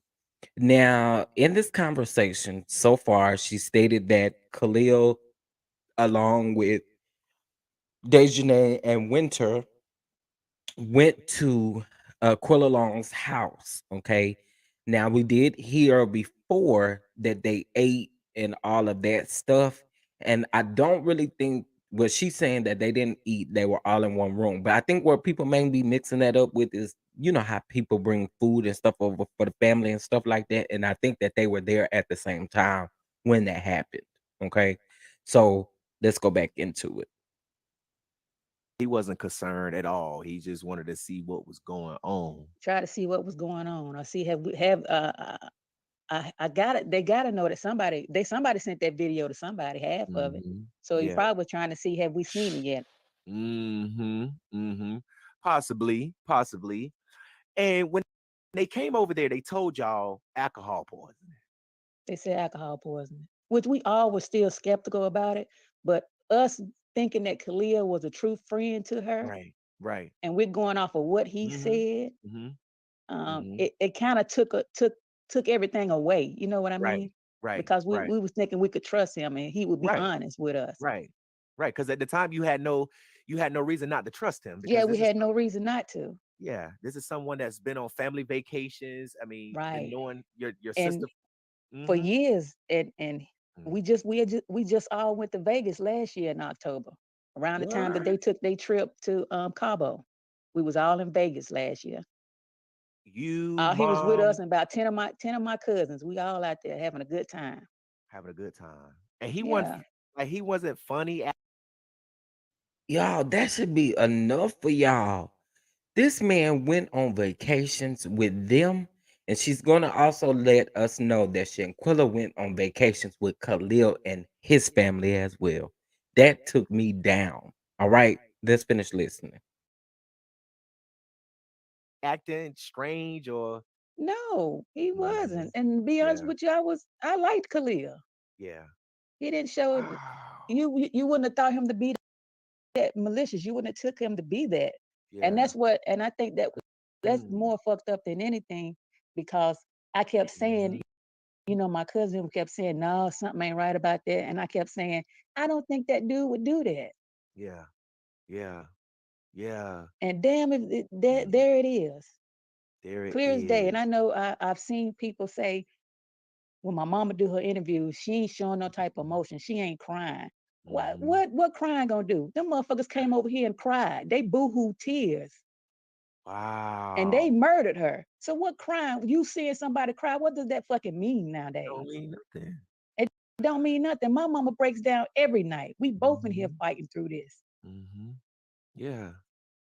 Now, in this conversation so far, she stated that Khalil, along with Dejanay and Winter, went to Quilla Long's house. Okay. Now we did hear before that they ate and all of that stuff. And I don't really think what she's saying that they didn't eat, they were all in one room. But I think where people may be mixing that up with is, you know, how people bring food and stuff over for the family and stuff like that. And I think that they were there at the same time when that happened. Okay. So let's go back into it. wasn't concerned at all. He just wanted to see what was going on. Try to see what was going on or see have we have I got it. They got to know that somebody sent that video to somebody, half of it. Hmm. So he Yeah. probably was trying to see have we seen it yet. Mm-hmm. Mm-hmm. Possibly. Possibly. And when they came over there, they told y'all alcohol poisoning. They said alcohol poisoning, which we all were still skeptical about it. But us thinking that Khalil was a true friend to her, Right. Right. and we're going off of what he Mm-hmm. said, Mm-hmm. Mm-hmm. it kind of took everything away. You know what I Right. mean? Right. Because Right. we was thinking we could trust him and he would be Right. honest with us. Right. Right. Because at the time you had no reason not to trust him Yeah, because we this is had no reason not to. yeah, this is someone that's been on family vacations. I mean, been Right. knowing your And sister. for Mm-hmm. years, and Mm. we just all went to Vegas last year in October, around the time that What? they took their trip to Cabo. We was all in Vegas last year. You, He was with us mom, and about ten of my cousins. We all out there having a good time. having a good time. And he wasn't Yeah, like he wasn't funny. Y'all, that should be enough for y'all. This man went on vacations with them, and she's gonna also let us know that Shanquilla went on vacations with Khalil and his family as well. That took me down. All right, let's finish listening. Acting strange or no, he mm-hmm. wasn't. And to be honest Yeah. with you, I liked Khalil. Yeah. He didn't show Wow. you wouldn't have thought him to be that malicious. You wouldn't have took him to be that. And Yeah. that's what. And I think that's Mm. more fucked up than anything because I kept Mhm. saying, my cousin kept saying, no, something ain't right about that. And I kept saying, I don't think that dude would do that. Yeah. Yeah. Yeah. And damn, if Mm. there it is, There it clear as day. And I is. know I've seen people say when my mama do her interviews, she ain't showing no type of emotion. She ain't crying. What Mm-hmm. what what crying gonna do? Them motherfuckers came over here and cried. They boohoo tears. And they Wow. murdered her. So what crime? You seeing somebody cry? What does that fucking mean Don't nowadays? mean nothing. It don't mean nothing. My mama breaks down every night. We both in here Mm-hmm. fighting through this. Mm-hmm. Yeah.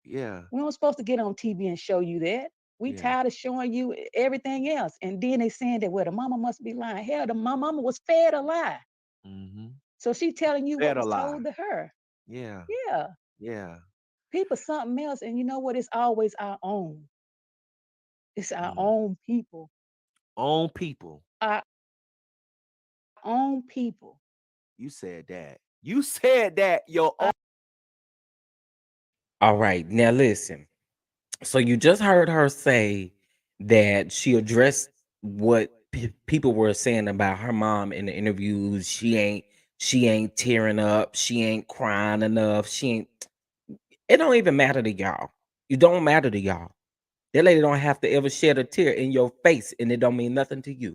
Yeah. We don't supposed to get on TV and show you that. We Yeah. tired of showing you everything else. And then they saying that, well, the mama must be lying. Hell, my mama was fed a lie. Mm-hmm. So she telling you what Better was lie. told to her. Yeah. Yeah. Yeah. People something else. And you know what? It's always our own. It's our Mm. own people. Own people. Our own people. You said that. You said that. Your own. All right, now listen. So you just heard her say that she addressed what people were saying about her mom in the interviews. She ain't tearing up. She ain't crying enough. She ain't. It don't even matter to y'all. It don't matter to y'all. That lady don't have to ever shed a tear in your face, and it don't mean nothing to you.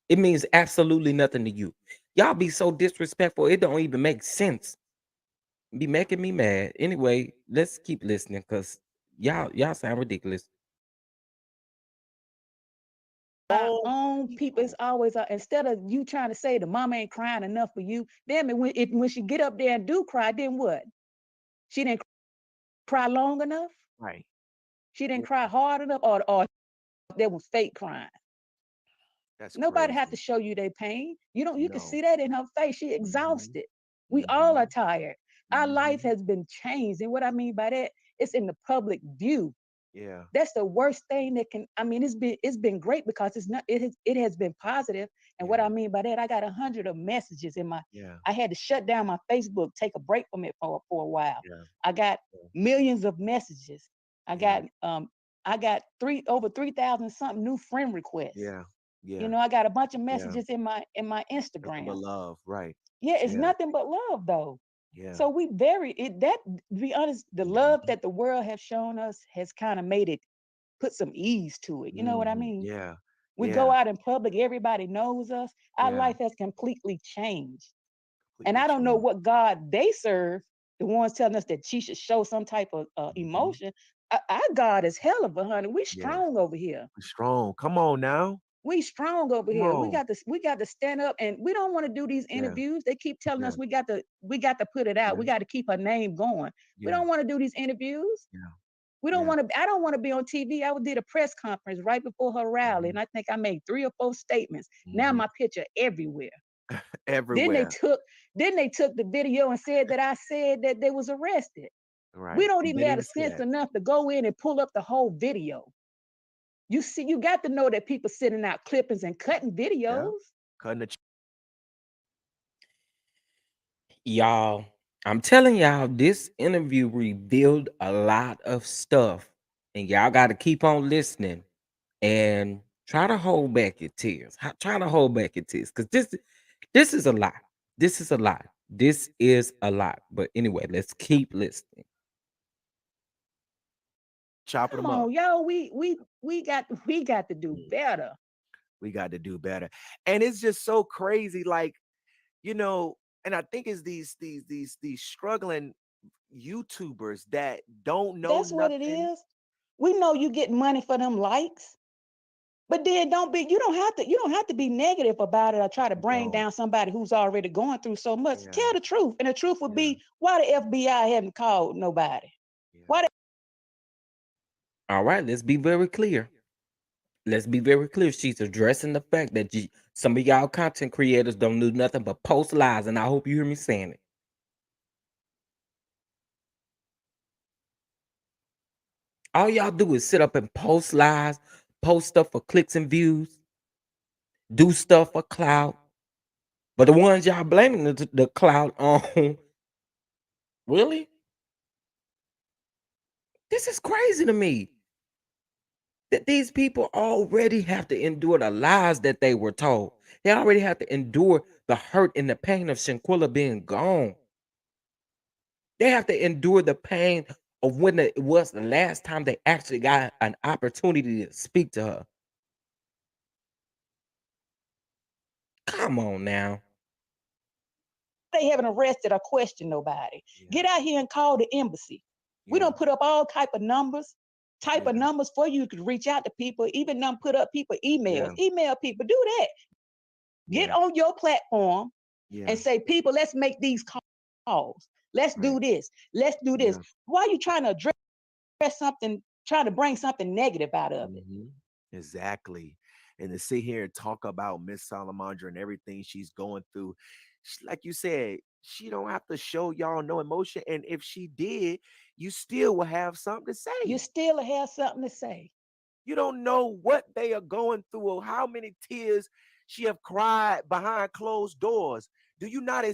It means absolutely nothing to you. Y'all be so disrespectful. It don't even make sense. Be making me mad. Anyway, let's keep listening because y'all sound ridiculous. Our Own own people. It's people. always instead of you trying to say the mama ain't crying enough for you. Damn it, when she get up there and do cry, then what? She didn't cry long enough. Right. She Yeah. didn't cry hard enough, or there was fake crying. That's Nobody have to crazy. show you their pain. You can No. see that in her face. She Mm-hmm. exhausted. We all Mm-hmm. are tired. Our life Mm-hmm. has been changed. And what I mean by that, it's in the public view. Yeah. That's the worst thing that can. I mean, it's been great because it has been positive. And what Yeah. I mean by that, I got 100 of messages in my. Yeah. I had to shut down my Facebook, take a break from it for a while. Yeah. I got Yeah. millions of messages. I Yeah. got over 3,000 something new friend requests. Yeah. Yeah. I got a bunch of Yeah. messages in my Nothing but Instagram. love. Right. Yeah, it's Yeah. nothing but love though. Yeah. So we very it that to be honest, the love Mm-hmm. that the world has shown us has kind of made it put some ease to it. You know what I Mm-hmm. mean? Yeah. We go Yeah. out in public, everybody knows us. Our Yeah. life has completely changed. And Completely I don't know changed. what God they serve, the ones telling us that she should show some type of Mm-hmm. emotion. Our God is hell of a honey. We Yeah. strong over here. We're strong. Come on now. We strong over Come here. We on. got to we got to stand up, and we don't want to do these Yeah. interviews. They keep telling Yeah. us we got to put it out. Yeah. We got to keep her name going. We Yeah. don't want to do these interviews. Yeah. We don't Yeah. want to. I don't want to be on TV. I did a press conference right before her rally, Mm-hmm. and I think I made 3 or 4 statements. Now Mm-hmm. my picture everywhere. Then they Everywhere. took then they took the video and said that I said that they was arrested. We Right. don't You even didn't have even the say sense that. enough to go in and pull up the whole video. You see, you got to know that people sending out clippings and cutting Yeah. videos. Cutting the Y'all, I'm telling y'all, this interview revealed a lot of stuff, and y'all got to keep on listening and try to hold back your tears. Try to hold back your tears, because this is a lot. This is a lot. This is a lot. But anyway, let's keep listening. chop Come them up. on, yo, we got to do Mm. better. We got to do better. And it's just so crazy. Like, you know, and I think it's these struggling YouTubers that don't know That's what it nothing. is. We know you get money for them likes, but then you don't have to be negative about it or try to bring No. down somebody who's already going through so much. Yeah. Tell the truth, and the truth would Yeah. be why the FBI haven't called nobody. Yeah. Why All right, let's be very clear. Let's be very clear. She's addressing the fact that some of y'all content creators don't do nothing but post lies, and I hope you hear me saying it. All y'all do is sit up and post lies, post stuff for clicks and views, do stuff for clout. But the ones y'all blaming the clout on, really? This is crazy to me. That these people already have to endure the lies that they were told. They already have to endure the hurt and the pain of Shanquella being gone. They have to endure the pain of when it was the last time they actually got an opportunity to speak to her. Come on now. they haven't arrested or questioned nobody? Yeah. Get out here and call the embassy. We Yeah. don't put up all type of Yeah. numbers for you to reach out to people. Even them put up people emails. Yeah. Email people. Do that. Get Yeah. on your platform Yeah. and say, people, let's make these calls. Let's Right. do this. Let's do this. Yeah. Why are you trying to address something trying to bring something negative out of it. Exactly. And to sit here and talk about Miss Salamandra and everything she's going through, like you said, she don't have to show y'all no emotion. And if she did, you still will have something to You say. still have something to say. You don't know what they are going through or how many tears she have cried behind closed doors. Do you not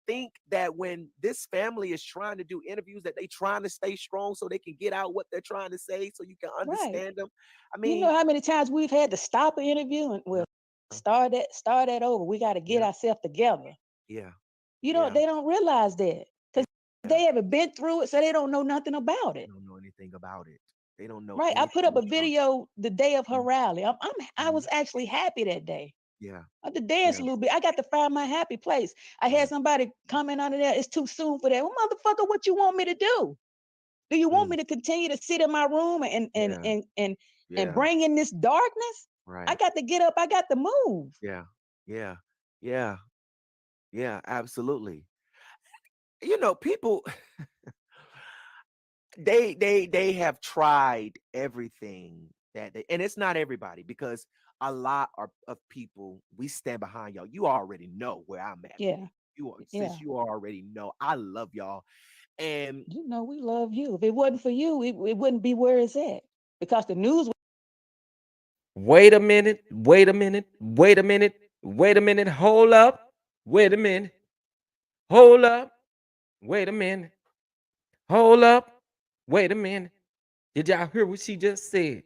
think that when this family is trying to do interviews that they trying to stay strong so they can get out what they're trying to say so you can Right. understand them? I You know mean, how many times we've had to stop an interview and yeah, we'll start that over. We got to get yeah, ourselves together. yeah, You know, yeah, they don't realize that yeah, because yeah. they haven't been through it, so they don't know nothing about They it. don't know anything about it. They don't know Right. I put up anything a about video the day of her it. rally. I Mhm. was actually happy that day. Yeah, I had to dance yeah, a little bit. I got to find my happy place. I yeah. had somebody comment under there. It's too soon for that. Well, motherfucker, what you want me to do? Do you want Mm, me to continue to sit in my room yeah, and yeah. bring in this darkness? I Right. got to get up. I got to move. Yeah, yeah, yeah, yeah. Absolutely. People they have tried everything and it's not everybody because a lot of people we stand behind y'all. You already know where I'm at with Yeah, since yeah. you already know I love y'all. And You know we love you. If it wasn't for you, it wouldn't be where it's at because the news. Wait a minute. Wait a minute. Wait a minute. Wait a minute. Hold up. Wait a minute. Hold up. Wait a minute. Hold up. Wait a minute. Did y'all hear what she just said?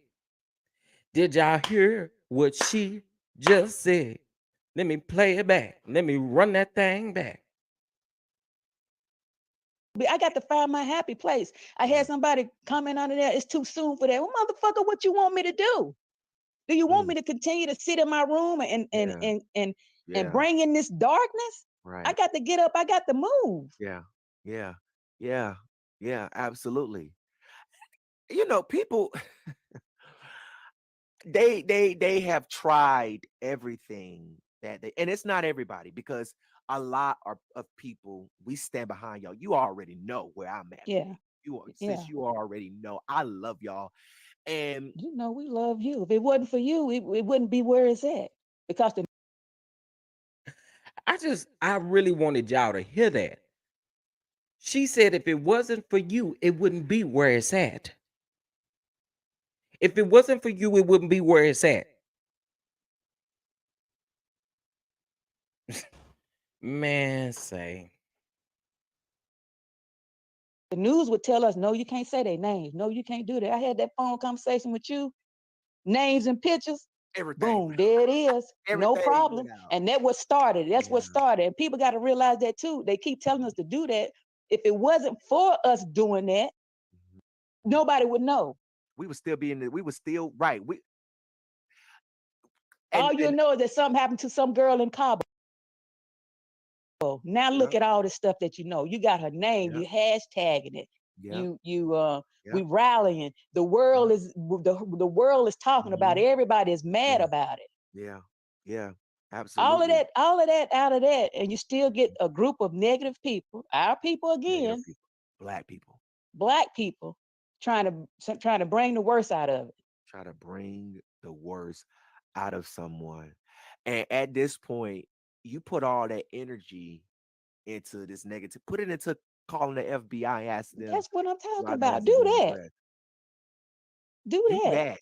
Did y'all hear what she just said? Let me play it back. Let me run that thing back. I got to find my happy place. I yeah, had somebody comment under there. It's too soon for that. Well, motherfucker, what you want me to do? Do you want mm, me to continue to sit in my room yeah, and yeah, bring in this darkness? I right, got to get up. I got to move. yeah, yeah, yeah, yeah, absolutely. People they have tried everything and it's not everybody because a lot of people we stand behind y'all. You already know where I'm at with Yeah, since yeah. you already know I love y'all. And You know we love you. If it wasn't for you, it wouldn't be where it's at because the I really wanted y'all to hear that. She said if it wasn't for you, it wouldn't be where it's at. If it wasn't for you, it wouldn't be where it's at. Man, say. news would tell us, no, you can't say their names. No, you can't do that. I had that phone conversation with you, names and pictures. everything Boom, there it is. No everything went problem. out. And that what started. That's what Yeah. started. And people got to realize that too. They keep telling us to do that. If it wasn't for us doing that, Mhm. nobody would know. We would still be in the we would still right. We All you'll and know is that something happened to some girl in Cabo. Now yeah, look at all the stuff that you know. You got her name. yeah, You hashtagging it. yeah, We yeah, rallying. The yeah. world is the world is talking about it. Mhm. Everybody is mad Yeah, about it. yeah, yeah, All of absolutely. that, out of that, and you still get a group of negative people, our people Negative again, people, black people black people, trying to bring the worst out of it. try to bring the worst out of someone. And at this point, you put all that energy into this negative, put it into calling the FBI, ask them That's what I'm talking why there about. hasn't been an arrest. Do Do that, that.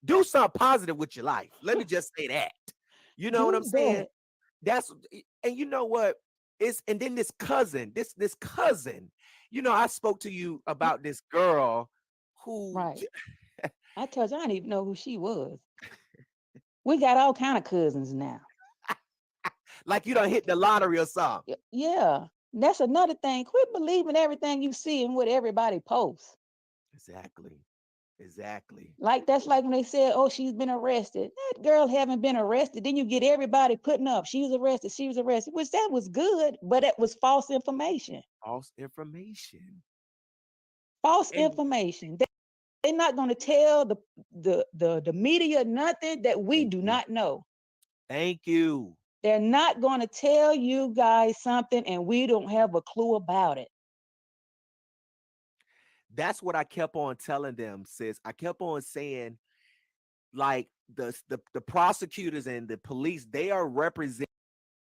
Do something positive with your life. Let me just say that. You know what I'm do saying? that. That's and you know what? It's and then this cousin, I spoke to you about this girl who Right. I told you I didn't even know who she was. We got all kind of cousins now. like you don't hit the lottery or something. Yeah. That's another thing. Quit believing everything you see and what everybody posts. Exactly. Exactly. Like that's like when they said, "Oh, she's been arrested." That girl haven't been arrested. Then you get everybody putting up, "She was arrested. She was arrested," which that was good, but it was false information. False information. False And information. They're not going to tell the media nothing that we thank do you. not know. Thank you. They're not going to tell you guys something, and we don't have a clue about it. that's what I kept on telling them, sis. I kept on saying, like, the prosecutors and the police, they are representing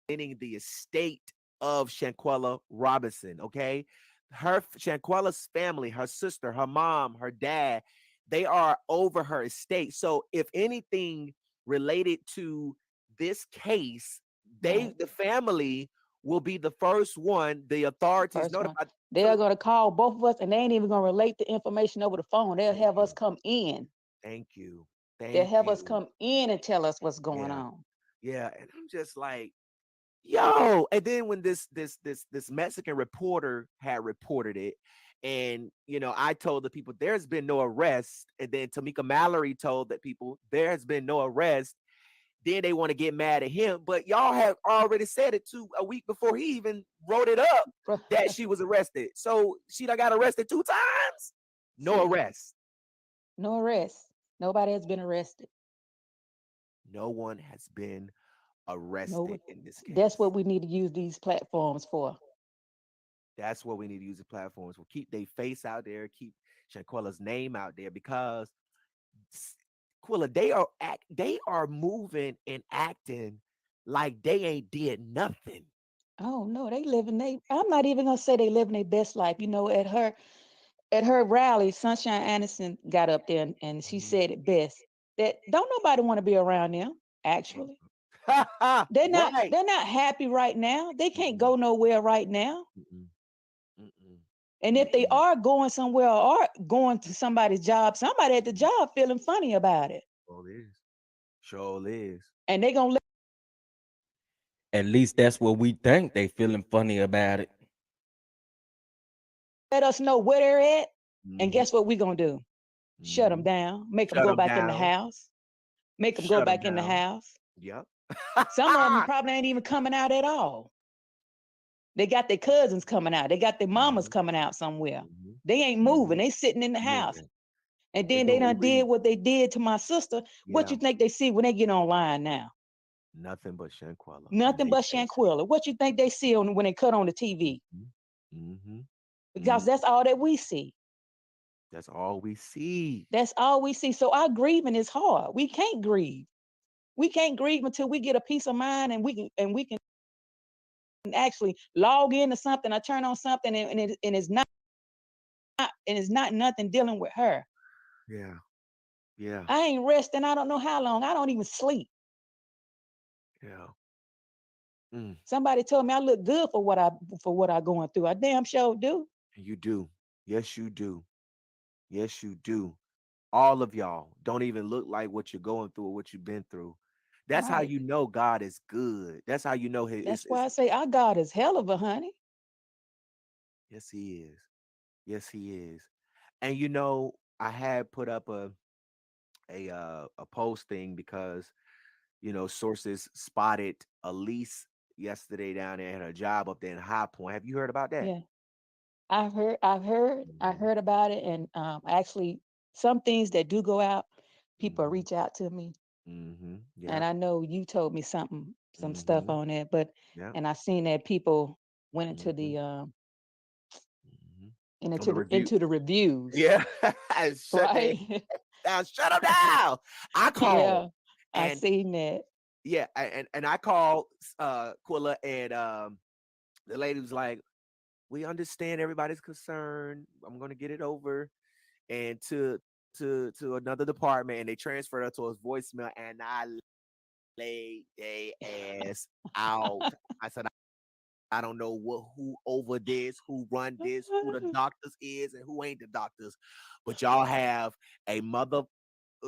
the estate of Shanquella Robinson. Okay, Shanquella's family, her sister, her mom, her dad, they are over her estate. So if anything related to this case, Right. the family will be the first one the authorities First one. notify. They are So going to call both of us, and they ain't even going to relate the information over the phone. They'll thank have us you, come in. thank you, They'll thank have us you. come in and tell us what's going Yeah, on. yeah, and I'm just like, yo. And then when this Mexican reporter had reported it, and I told the people there's been no arrest, and then Tamika Mallory told that people there has been no arrest. Then they want to get mad at him, but y'all have already said it a week before he even wrote it up that she was arrested. So she done got arrested 2 times. No See, arrest. no arrest. Nobody has been arrested. No one has been No, arrested in this that's case. what we need to use these platforms for. That's what we need to use the platforms. We'll keep their face out there, keep Shanquella's name out there, because Quilla, they are moving and acting like they ain't did nothing. Oh no, they living they. I'm not even gonna say they living their best life. At her rally, Sunshine Anderson got up there and she Mhm. said it best. That don't nobody want to be around them. Actually, they're not. Right. They're not happy right now. They can't Mm-mm, go nowhere right now. mm-mm, mm-mm, And if they mm-mm. are going somewhere or going to somebody's job, somebody at the job feeling funny about it, Sure is. Sure is. and they gonna At least that's what we think. They feeling funny about it. let us know where they're at. And Mm-hmm, guess what we gonna do? Shut them mm-hmm. down. Make them Shut go them back in the down. house. Make them go Shut them back in the down. house. Yep. Some of them probably ain't even coming out at all. They got their cousins coming out. They got their mamas Mm-hmm, coming out somewhere. mm-hmm, They ain't mm-hmm. moving. They sitting in the house. Moving. And They then they doing done did re. what they did to my sister. What Yeah. you think they see when they get online now? Nothing but Shanquella in Nothing their but face. Shanquella. What you think they see when they cut on the TV? Mm-hmm. Mm-hmm. Because Mm. that's all that we see. That's all we see. That's all we see. So our grieving is hard. We can't grieve. We can't grieve until we get a peace of mind and we can actually log into something or turn on something and it's not nothing dealing with her. Yeah. Yeah. I ain't resting. I don't know how long. I don't even sleep. Yeah. Mm. Somebody told me I look good for what I going through. I damn sure do. You do. Yes, you do. Yes, you do. All of y'all don't even look like what you're going through or what you've been through. That's how Right. you know God is good. That's how you know That's why I say our God is hell of a honey. yes, he is. Yes, he is. And I had put up a posting because sources spotted Allyse yesterday down there at her job up there in High Point. Have you heard about that? Yeah. I heard about it, and actually, some things that do go out, people Mm-hmm. reach out to me, Mm-hmm. and Yep. I know you told me some stuff Mm-hmm. on that, but Yep. and I seen that people went into Mm-hmm. the Mm-hmm. and On the into the review. into the reviews, Yeah. Shut their right? down. Shut them down. I called Yeah, I and seen that. yeah, and I called Quilla, and the lady was like, "We understand everybody's concern. I'm gonna get it over and to another department," and they transferred her to his voicemail, and I laid they ass out. I said, I don't know who over this, who run this, who the doctors is, and who ain't the doctors, but y'all have a mother,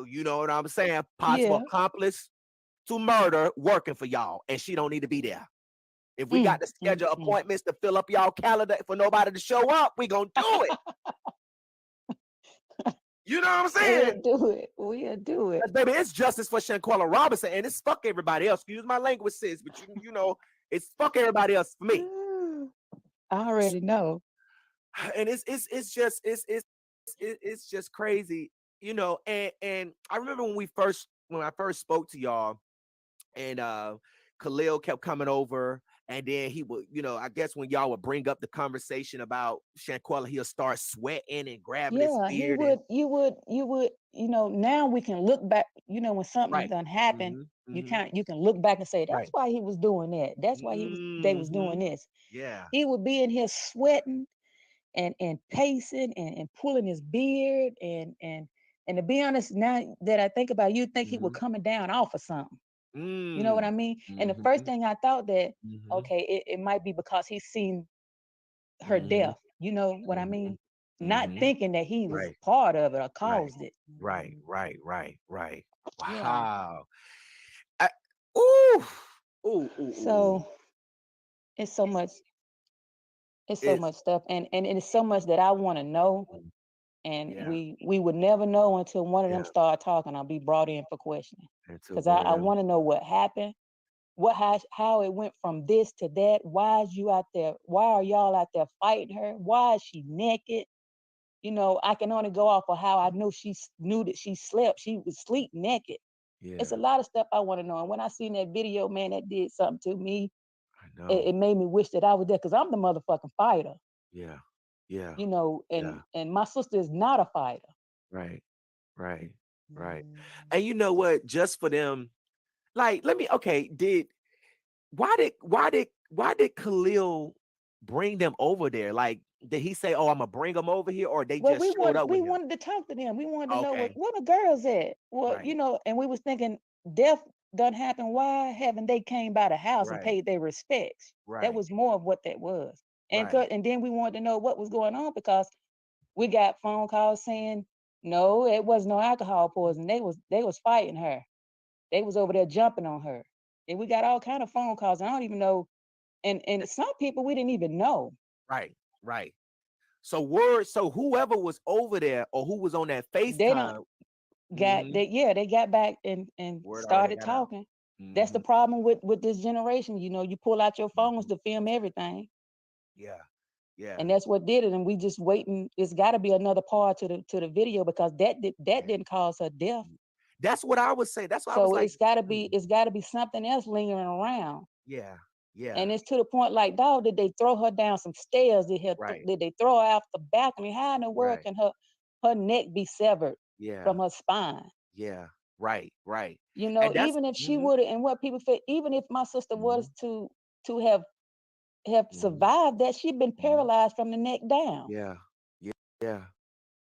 you know what I'm saying, possible Yeah. accomplice to murder working for y'all, and she don't need to be there. If we got Mm, to mm, schedule mm. appointments to fill up y'all calendar for nobody to show up, we gonna do it. You know what I'm We'll saying? do it. We'll do it. 'Cause, baby, it's justice for Shanquella Robinson, and it's fuck everybody else. Excuse my language, sis, but it's fuck everybody else for me. I already know. And it's just crazy, and I remember when I first spoke to y'all, and Khalil kept coming over And then he would, I guess when y'all would bring up the conversation about Shanquella, he'll start sweating and grabbing his Yeah, he beard and would, now we can look back, when something right. done happened, Hmm. you can look back and say, that's Right. why he was doing that. That's why they was doing Hmm. this. Yeah. He would be in here sweating and pacing and pulling his beard and to be honest, now that I think about it, you'd think he was Hmm. coming down off of something. You know what I Mm. mean? And the first Hmm. thing I thought that, Hmm. okay, it might be because he's seen her Hmm. death. You know what I Hmm. mean? Not Hmm. thinking that he was Right. part of it or Right. caused it. Right. Right. Right. Right. Yeah. Wow. I, ooh. Ooh. Ooh. Ooh. So it's so much, It's stuff, and it's so much that I want to know, mm, and yeah. we would never know until one of them Yeah. start talking. I'll be brought in for questioning Until because one of I them. want to know what happened, how it went from this to that. Why is you out there? Why are y'all out there fighting her? Why is she naked? I can only go off of how I know knew that she slept. She was sleep naked. It's Yeah. a lot of stuff I want to know. And when I seen that video, man, that did something to me. I It know. made me wish that I was there because I'm the motherfucking fighter, Yeah. Yeah. and Yeah. my sister is not a fighter. Right. Right. Right. And you know what? Just for them, like, let me. Okay. Why did Khalil bring them over there? Like, did he say, "Oh, I'm gonna bring them over here," or they Well, just showed up we with him? wanted to talk to them. We wanted to know Okay. what the girls at. Well, Right. and we was thinking death done happen. Why haven't they came by the house and Right. paid their respects? That Right. was more of what that was. Right. And then we wanted to know what was going on because we got phone calls saying no, it was no alcohol poison. They was fighting her. They was over there jumping on her. And we got all kind of phone calls. I don't even know. And some people we didn't even know. Right. Right. So word. So whoever was over there or who was on that They don't FaceTime, got hmm they yeah, they got back and word already started got out. talking. That's the Hmm. problem with this generation. You pull out your phones Hmm. to film everything. Yeah. Yeah. And that's what did it. And we just waiting. It's gotta be another part to the video because that Yeah. didn't cause her death. That's what I would say. That's why I was So like, be it's gotta be something else lingering around. yeah. Yeah. And it's to the point like, dog, did they throw her down some stairs? Right. Did they throw her off the balcony? How in the world Right. can her neck be severed Yeah. from her spine? Yeah. Right. Right. And that's Even if she would have, and what people say, even if my sister mhm, was to have mhm, survived that, she'd been mhm. paralyzed from the neck down. Yeah. Yeah. Yeah.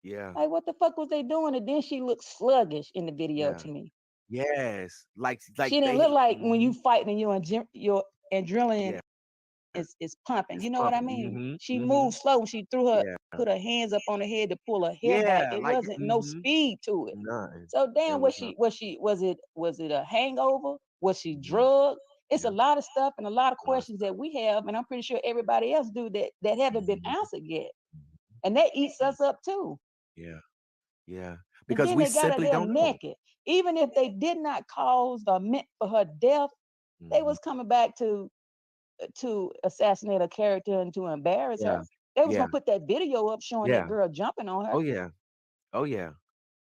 Yeah. Like, what the fuck was they doing? And then she looked sluggish in the video Yeah. to me. Yes. Like She didn't look they like when you fighting and your adrenaline yeah. is pumping. It's You know what I pumping. mean? Mhm. She moved Mhm. slow when she Yeah. put her hands up on her head to pull her hair back. Yeah. It Like wasn't no mhm. speed to it. Nothing. So It damn, was not. was it a hangover? Was she Mhm. drugged? It's a Yeah. lot of stuff and a lot of A lot of questions stuff. that we have, and I'm pretty sure everybody else do that haven't been Mhm. answered yet. Mhm. And that eats Yeah. us up too. Yeah. Yeah. And Because then we they got her simply there don't know. naked. Even if they did not cause or meant for her death, they Mhm. was coming back to assassinate a character and to embarrass Yeah. her. They was Yeah. gonna put that video up showing that Yeah. girl jumping on Oh her. yeah. Oh yeah.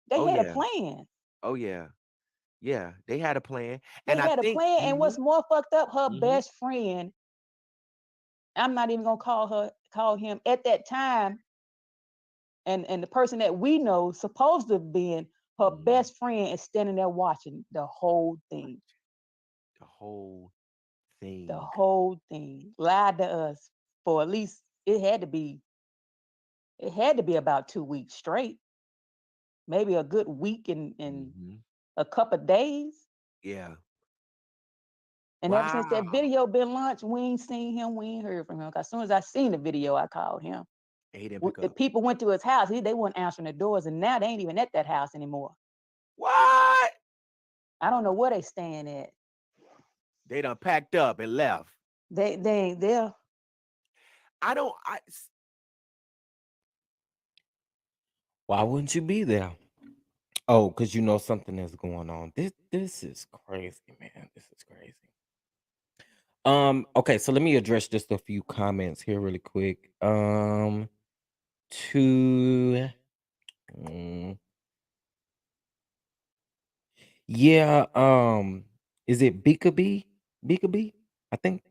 They Oh had a yeah. plan. Oh yeah. Yeah. They had a plan. They And I had a think plan. And mhm. what's more fucked up, her Mhm. best friend, I'm not even gonna call him at that time, and the person that we know supposed to have been her Mhm. best friend is standing there watching the whole thing. The whole The thing. whole thing. Lied to us for at least it had to be about 2 weeks straight, maybe a good week and Mhm. a couple of days. Yeah. And ever since that Wow. video been launched, we ain't seen him, we ain't heard from him. 'Cause as soon as I seen the video, I called him. He didn't pick up. People went to his house. They weren't answering the doors, and now they ain't even at that house anymore. What? I don't know where they staying at. They done packed up and left. They ain't there. I don't. Why wouldn't you be there? Oh, because you know something is going on. This is crazy, man. This is crazy. Okay, so let me address just a few comments here really quick. To mm, yeah, is it Beakabee? Beakabee? I think.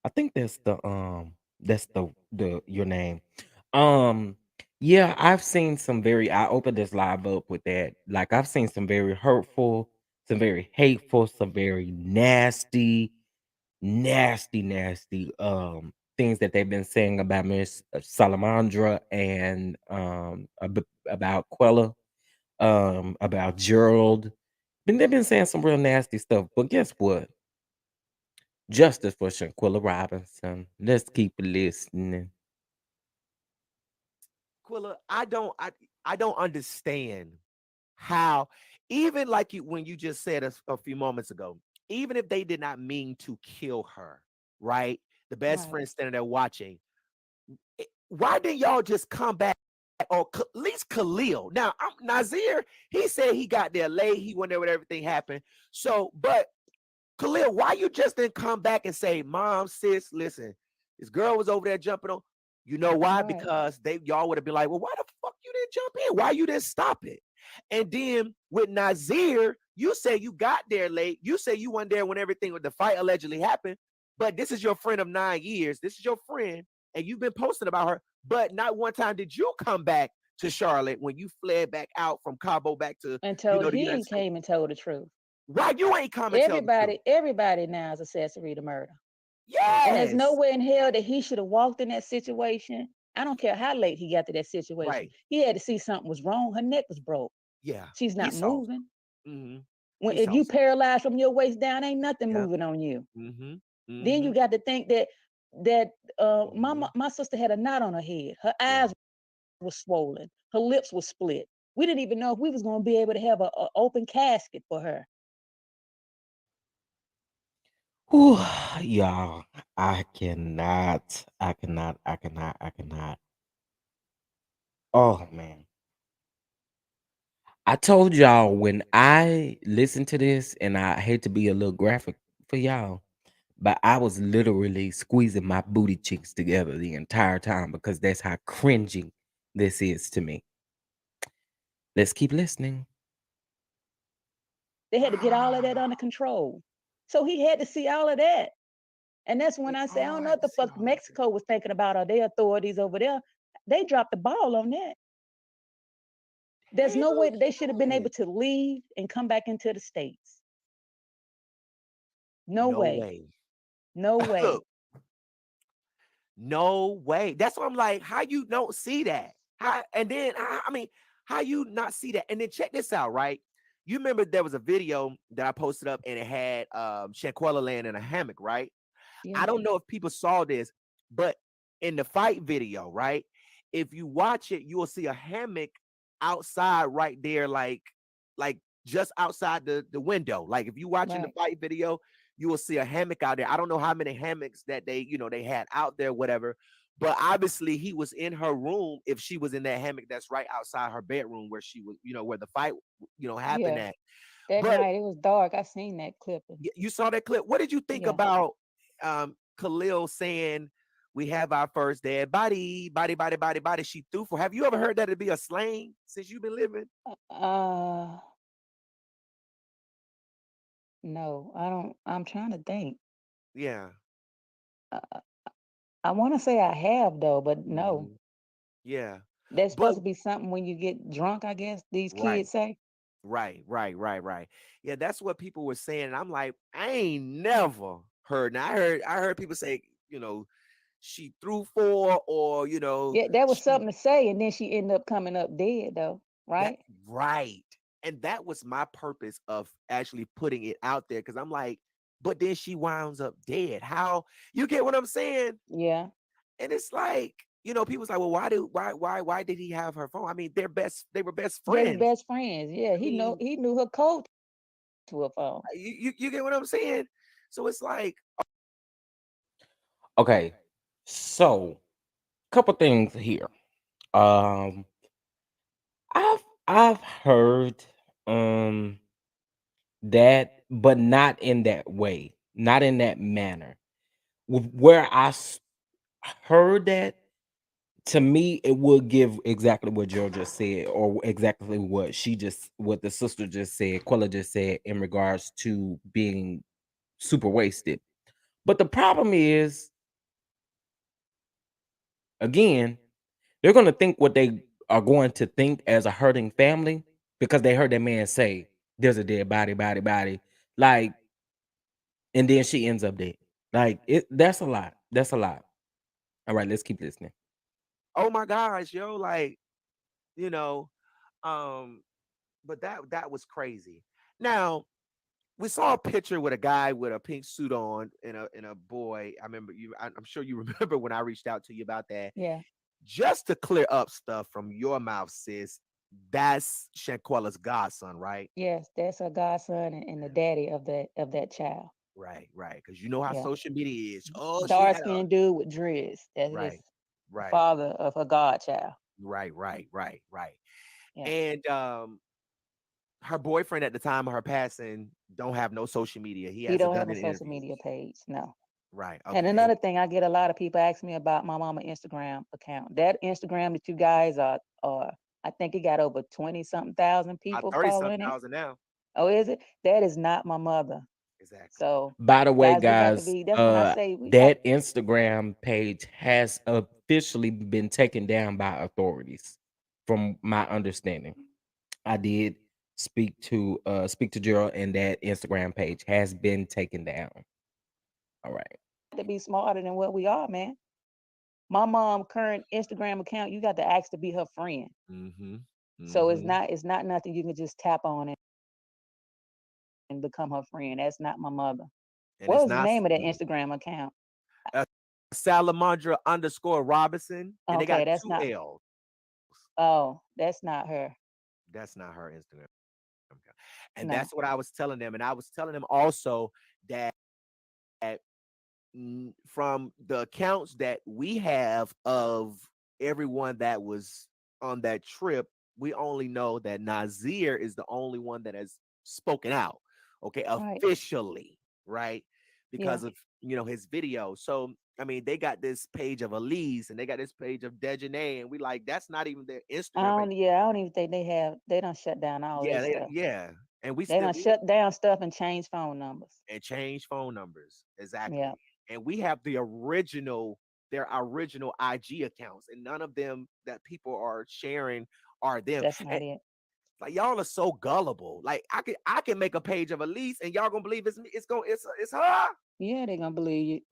I think that's the your name. Um yeah, I've seen some very I opened this live up with that. Like I've seen some very hurtful, some very hateful, some very nasty things that they've been saying about Miss Salamandra and about Quella, about Gerald. They've been saying some real nasty stuff. But guess what? Justice for Shanquella Robinson. Let's keep listening. Quilla, I don't understand how, even like you when you just said a few moments ago, even if they did not mean to kill her, right? The best Right. friend standing there watching. Why didn't y'all just come back? Or at least Khalil. Now, Nazir, he said he got there late. He went there when everything happened. So, but Khalil, why you just didn't come back and say, Mom, sis, listen, this girl was over there jumping on. You know why? Right. Because y'all would have been like, well, why the fuck you didn't jump in? Why you didn't stop it? And then with Nazir, you say you got there late. You say you weren't there when everything with the fight allegedly happened. But this is your friend of 9 years. This is your friend, and you've been posting about her. But not one time did you come back to Charlotte when you fled back out from Cabo back to And told the United he States. came and told the truth. Why you ain't come and tell the truth? Everybody now is accessory to murder. And there's no Yes. way in hell that he should have walked in that situation. I don't care how late he got to that situation. Right. He had to see something was wrong. Her neck was broke. Yeah. She's He not saw moving. something. When He if saw you something. paralyzed from your waist down, ain't nothing Yep. moving on you. Mm-hmm. Then you Mm-hmm. got to think that Mm-hmm. my sister had a knot on her head. Her Yeah. eyes were swollen. Her lips were split. We didn't even know if we was going to be able to have a open casket for her. Whew, y'all, I cannot. Oh man. I told y'all when I listened to this, and I hate to be a little graphic for y'all, but I was literally squeezing my booty cheeks together the entire time because that's how cringy this is to me. Let's keep listening. They had to get all of that under control. So he had to see all of that. And that's when They I say, I all don't know had what to the see fuck all of it. Mexico was thinking about, or their authorities over there. They dropped the ball on that. There's no Hell way that they should have been yeah. able to leave and come back into the States. No No way. way. No way. Look, no way. That's what I'm like. How you don't see that? How and then I mean, how you not see that? And then check this out, right? You remember there was a video that I posted up and it had Shanquella laying in a hammock, right? I Yeah. don't know if people saw this, but in the fight video, right? If you watch it, you will see a hammock outside right there, like just outside the window. Like if you watching the Right. fight video, you will see a hammock out there. I don't know how many hammocks that they had out there, whatever. But obviously he was in her room if she was in that hammock that's right outside her bedroom where she was, where the fight, happened Yeah. at. That But night it was dark. I seen that clipping. you saw that clip. What did you think Yeah. about Khalil saying we have our first dead body, body? She threw for. Have you ever heard that to be a slang since you've been living? Uh, no, I don't. I'm trying to think. Yeah. Uh, I want to say I have though, but no. Hmm. Yeah. That's But supposed to be something when you get drunk, I guess these right, kids say. right. Yeah, that's what people were saying. And I'm like, I ain't never heard. Now I heard people say, she threw for, or Yeah, that was she something to say, and then she ended up coming up dead though, that right? right. And that was my purpose of actually putting it out there because I'm like, but then she winds up dead. How you get what I'm saying? Yeah. And it's like, people's like, well, why did he have her phone? I mean, they were best They was friends. best friends. Yeah, I mean, he knew her code to her phone. you get what I'm saying? So it's like, Okay, so couple things here. Um, I've heard um that, but not in that way, not in that manner. Where heard that, to me, it would give exactly what Joe just said, or exactly what the sister just said, Quella just said, in regards to being super wasted. But the problem is, Again, they're gonna think what they are going to think as a hurting family because they heard that man say, "There's a dead body, body, body," like, and then she ends up dead. Like, that's a lot. That's a lot. All right, let's keep listening. Oh my gosh, yo, like, you know, um, but that was crazy. Now, we saw a picture with a guy with a pink suit on and a boy. I remember you. I'm sure you remember when I reached out to you about that. Yeah. Just to clear up stuff from your mouth, sis. That's Shanquella's godson, right? Yes, that's her godson and the daddy of that child. Right, right. Because you know how Yeah. social media is. Oh, she Dark had a skinned dude with dreads. That is right, the right, father of her godchild. right, right, right, right. Yeah. And her boyfriend at the time of her passing don't have no social media. He He hasn't don't have done a any social interviews. media page. No. Right. And Okay. another thing, I get a lot of people ask me about my mama Instagram account. That Instagram that you guys are I think it got over 20 something thousand About people 30 something following it. thousand now. Oh, is it? That is not my mother. Exactly. So By the way, guys, we got to guys, be that's when I say we got that Instagram page has officially been taken down by authorities, from my understanding. I did speak to Gerald, and that Instagram page has been taken down. All right. to be smarter than what we are, man. My mom current Instagram account, you got to ask to be her friend. Mm-hmm. So Mm-hmm. it's not nothing you can just tap on and become her friend. That's not my mother. And What it's was the not name of that Instagram account? uh, Salamandra underscore Robinson, and they Okay, got that's two not. L's. Oh, that's not her. That's not her Instagram account. And No. that's what I was telling them. And I was telling them also that from the accounts that we have of everyone that was on that trip, we only know that Nazir is the only one that has spoken out, okay, Right. officially, right? Yeah. Because of his video. So I mean, they got this page of Allyse and they got this page of Dejanay, and we like that's not even their Instagram page. I don't even think they don't shut down all their stuff. Yeah, and we They still don't shut down stuff and change phone numbers. and change phone numbers. Yeah. Exactly. And we have their original IG accounts, and none of them that people are sharing are them. That's And not it. like y'all are so gullible. Like I can make a page of Elise and y'all gonna believe it's me. It's her. Yeah, they're gonna believe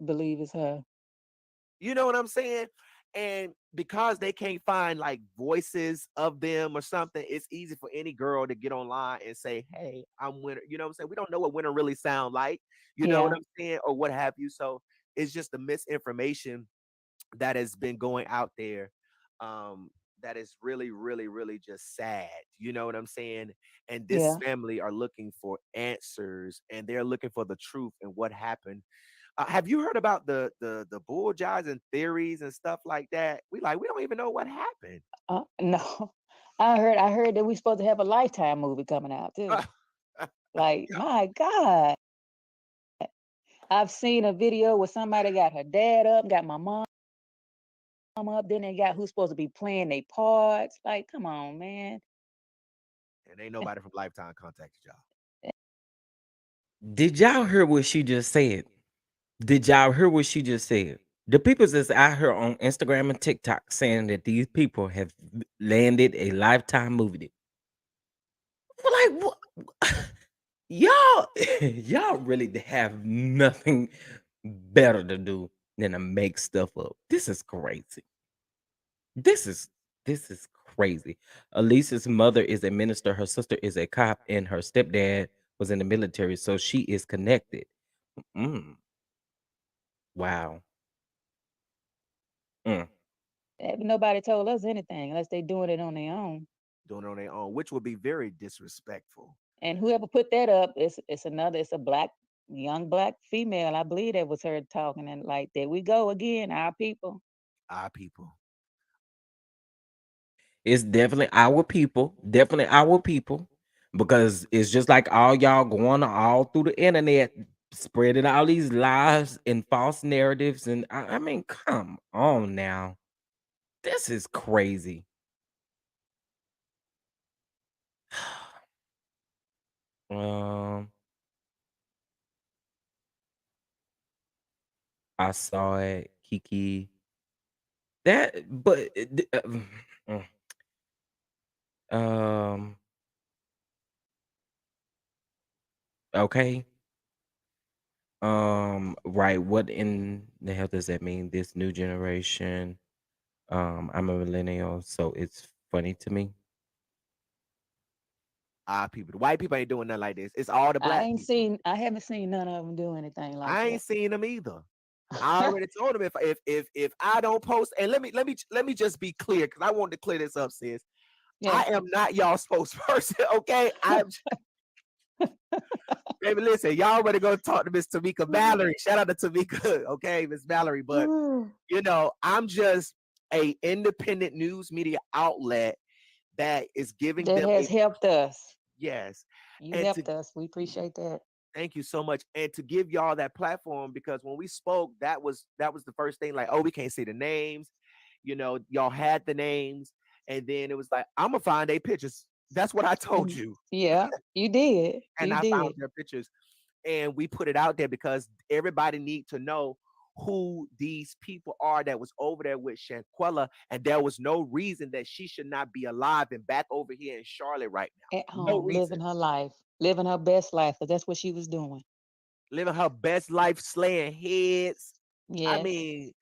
it's her. You know what I'm saying? And because they can't find like voices of them or something, it's easy for any girl to get online and say, "Hey, I'm Winter." You know what I'm saying? We don't know what Winter really sound like. You know what Yeah. I'm saying, or what have you. So it's just the misinformation that has been going out there. Um, that is really, really, really just sad. You know what I'm saying? And this Yeah. family are looking for answers, and they're looking for the truth and what happened. Have you heard about the bull jives and theories and stuff like that? We don't even know what happened. No. I heard that we supposed to have a Lifetime movie coming out too. Like, my God. I've seen a video where somebody got her dad up, got my mom up, then they got who's supposed to be playing their parts. Like, come on, man. And ain't nobody from Lifetime contacted y'all. Did y'all hear what she just said? Did y'all hear what she just said? The people that's out here on Instagram and TikTok saying that these people have landed a Lifetime movie. Like what? Y'all, y'all really have nothing better to do than to make stuff up. This is crazy. This is this is crazy. Elise's mother is a minister, her sister is a cop, and her stepdad was in the military, so she is connected. Mm, wow. Mm. Nobody told us anything unless they doing it on their own. Doing it on their own, which would be very disrespectful. And whoever put that up, it's a black young black female. I believe that was her talking and like there we go again, our people. Our people. It's definitely our people, because it's just like all y'all going all through the internet, spreading all these lies and false narratives, and I mean, come on now, this is crazy. Um, I saw it, Kiki. That, but mm, um, okay. Right. What in the hell does that mean? This new generation. I'm a millennial, so it's funny to me. People, the white people ain't doing nothing like this. It's all the black people. I haven't seen none of them do anything like I that. ain't seen them either. I already told him if I don't post, and let me just be clear because I wanted to clear this up, sis. Yeah. I am not y'all spokesperson, okay? Baby, listen, y'all better go talk to Miss Tamika Valerie. Shout out to Tamika, okay, Miss Valerie. But I'm just a independent news media outlet that is giving That them has a helped us. yes, You and to helped us. We appreciate that. thank you so much, and to give y'all that platform because when we spoke, that was the first thing. Like, oh, we can't see the names, y'all had the names, and then it was like, I'm gonna find their pictures. That's what I told And you, yeah, you did. and You I found did. their pictures, and we put it out there because everybody need to know who these people are that was over there with Shanquella, and there was no reason that she should not be alive and back over here in Charlotte right At now. No home, reason. living her life, living her best life, because that's what she was doing. Living her best life, slaying heads. I Yes. mean,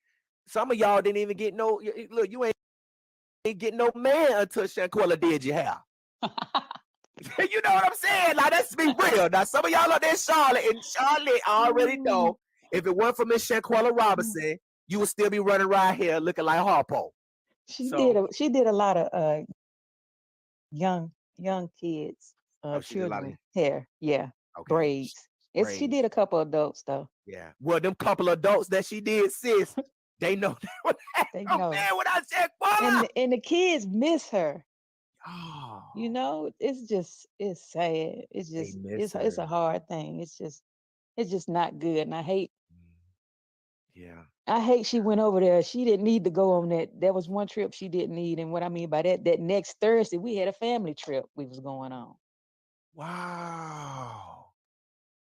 some of y'all didn't even get no look. You ain't get no man until Shanquella did your hair. You know what I'm saying? Like, let's be real. Now, some of y'all out there, Charlotte already Mm, know if it weren't for Miss Shanquella mm. Robinson, you would still be running around here looking like Harpo. So, She did a lot of young kids, oh, she did a lot of children hair. Yeah, okay braids. She braids. did a couple adults though. Yeah. Well, them couple adults that she did, sis, they know that. They Oh know, man, when I said Shanquella, and the kids miss her. You oh, know, it's sad. they miss It's her. a hard thing. It's just not good. And Mm, yeah. I hate she went over there. She didn't need to go on that. There was one trip she didn't need. And what I mean by that, that next Thursday we had a family trip we was going on. Wow.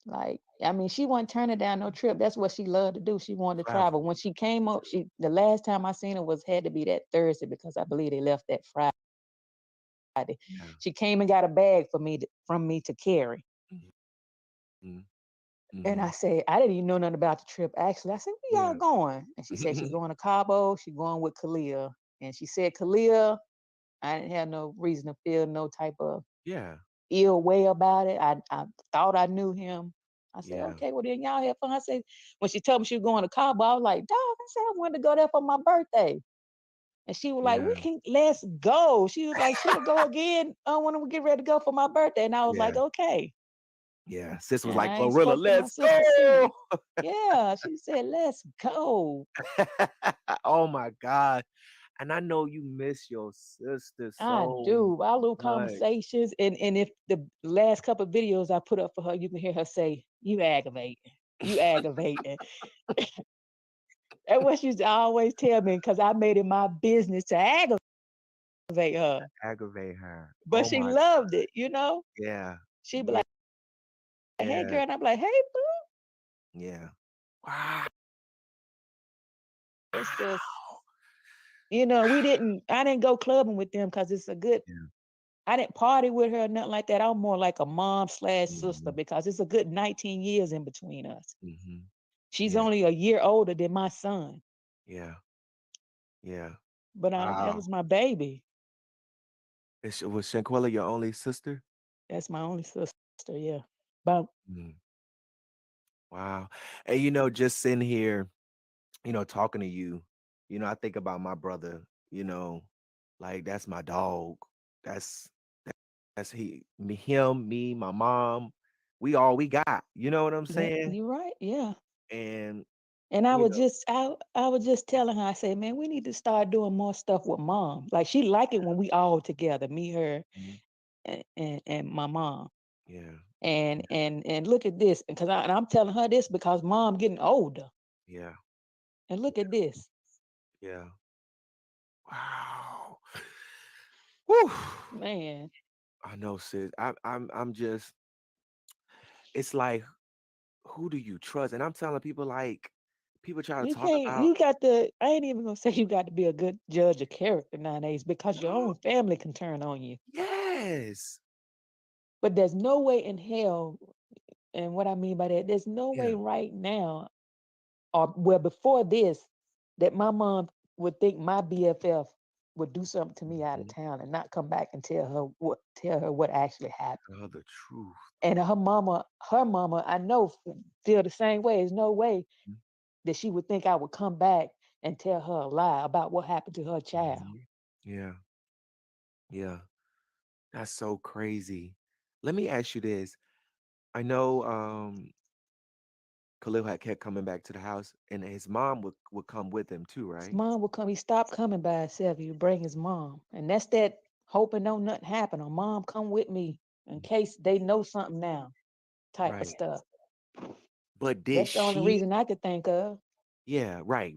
Like, I mean, she wasn't turning down no trip. That's what she loved to do. She wanted to Travel. travel. When she came up, the last time I seen her was had to be that Thursday because I believe they left that Friday. Yeah. She came and got a bag from me to carry. Mm-hmm. And Mm-hmm. I said, I didn't even know nothing about the trip. Actually, I said, where y'all Yeah. going? And she said she's going to Cabo. She's going with Khalil. And she said, Khalil, I didn't have no reason to feel no type of Yeah. ill way about it. I thought I knew him. I said, Yeah. okay, well then y'all have fun. I said, when she told me she was going to Cabo, I was like, dog, I said I wanted to go there for my birthday. And she was like, Yeah. we can let's go. She was like, should we go again? When we get ready to go for my birthday. And I was like, Yeah. okay. Yeah. Sis was And like, I ain't Glorilla, spoke to my let's sister since. go. Yeah, she said, let's go. Oh my God. And I know you miss your sister I so do. Our little much. conversations. And if the last couple of videos I put up for her, you can hear her say, you aggravating. You aggravating. That's what she used to always tell me because I made it my business to aggravate her. Aggravate her. But Oh she my, loved it, you know? yeah. She'd be Yeah. like, hey, Yeah. girl. And I'm like, hey, boo. Yeah. Wow. It's just, I didn't go clubbing with them because Yeah. I didn't party with her or nothing like that. I'm more like a mom slash sister Hmm. because it's a good 19 years in between us. Hmm. She's Yeah. only a year older than my son, Yeah. Yeah. but that Wow. was my baby. Was Shanquella your only sister? That's my only sister, yeah. But Mm. Wow. And just sitting here, talking to you, I think about my brother, like that's my dog. That's that's him, me, my mom. We all we got. You know what I'm saying? you're right, yeah. And And you know, I was just telling her, I said, man, we need to start doing more stuff with mom. Like she like it when we all together, me, her, mhm, and my mom. yeah, And look at this, and I'm telling her this because mom getting older. yeah, And look at this, yeah. Wow. Whew. man. I know, sis. I'm just. It's like, who do you trust? And I'm telling people like People try to You talk can't, about you got to, I ain't even gonna say you got to be a good judge of character nowadays because your no. own family can turn on you. Yes. But there's no way in hell, and what I mean by that, there's no way Yeah. right now, or well, before this, that my mom would think my BFF would do something to me out of Mhm. town and not come back and tell her what actually happened. Tell the truth. And her mama, I know feel the same way. There's no way that she would think I would come back and tell her a lie about what happened to her child. Mhm. Yeah. Yeah. That's so crazy. Let me ask you this. I know Khalil had kept coming back to the house and his mom would come with him too, His right? mom would come. He stopped coming by himself. He would bring his mom, and that's that hoping no nothing happen. Or mom, come with me in case they know something now, type of Right. stuff. But did That's the only she? reason I could think of. Yeah, right.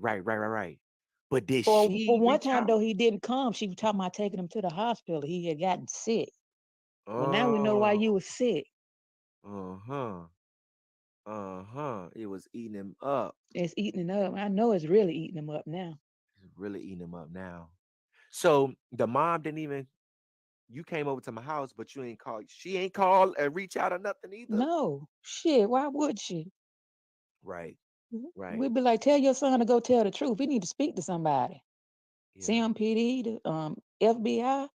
But did For she one reach time out? though, he didn't come. She was talking about taking him to the hospital. He had gotten sick. Well, now we know why Oh, you was sick. uh-huh. Uh-huh. It was eating him up. It's eating him up. I know it's really eating him up now. It's really eating him up now. So the mom didn't even you came over to my house, but you ain't called. She ain't called and reach out or nothing either. No, shit. Why would she? Right, right. We'd be like, tell your son to go tell the truth. We need to speak to somebody. Yeah. CMPD, the FBI.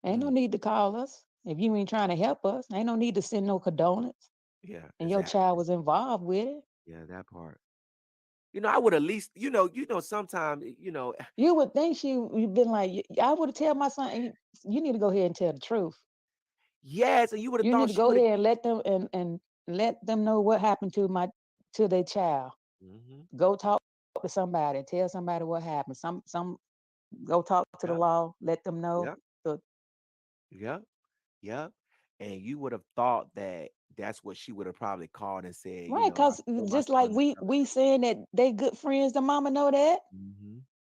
Ain't no Mm, need to call us if you ain't trying to help us. Ain't no need to send no condolence. yeah, And your child exactly. was involved with it. Yeah, that part. I would at least, sometimes, You would think you'd been like, I would have tell my son, you need to go ahead and tell the truth. yes, and you would have You need thought to she go would have. ahead and let them know what happened to their child. Hmm. Go talk to somebody, tell somebody what happened. Some go talk to the Yep, law, let them know. yep, The, yep, yep. And you would have thought that that's what she would have probably called and said, right, I because told my just like son to tell we saying that they good friends, the mama know that. her.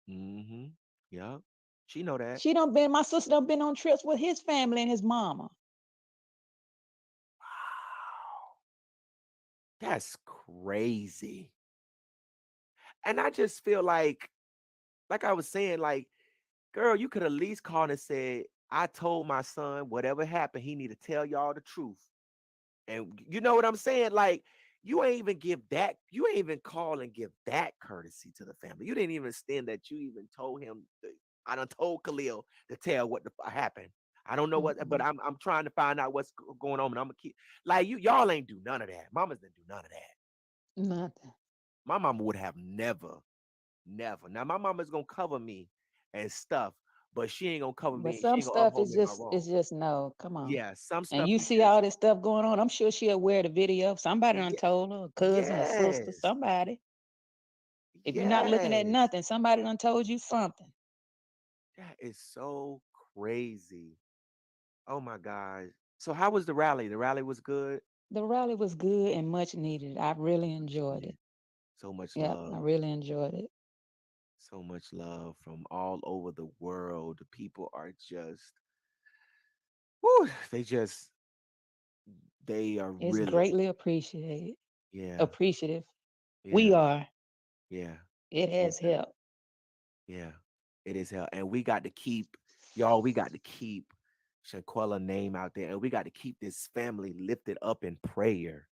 Mm-hmm. Yep. She know that. My sister done been on trips with his family and his mama. Wow. That's crazy. And I just feel like I was saying, like, girl, you could at least call and said, I told my son whatever happened, he need to tell y'all the truth. And you know what I'm saying? Like, you ain't even call and give that courtesy to the family. You didn't even stand that you even told him. I done told Khalil to tell what happened. I don't know what, but Mm-mm, I'm trying to find out what's going on, and I'm gonna keep like y'all ain't do none of that. Mamas didn't do none of that. nothing. My mama would have never, never. Now my mama's gonna cover me and stuff, but she ain't gonna cover But me. She some ain't gonna stuff uphold is me in my just wrong. it's just no. Come on. Yeah, some And stuff you you see just all this stuff going on. I'm sure she'll wear the video. Somebody done yeah, told her, a cousin, a sister, yes, somebody. If you're not looking at yes. nothing, somebody done told you something. That is so crazy. Oh my God. So how was the rally? The rally was good. The rally was good and much needed. I really Much enjoyed needed. it. So much Yep, I love. really enjoyed it. So much love from all over the world. The people are just, whew, they are It's really, greatly appreciated. yeah, Appreciative. We yeah, are. yeah, It yeah, has helped. yeah. It is hell. And we got to keep, y'all, we got to keep Shanquella name out there. And we got to keep this family lifted up in prayer,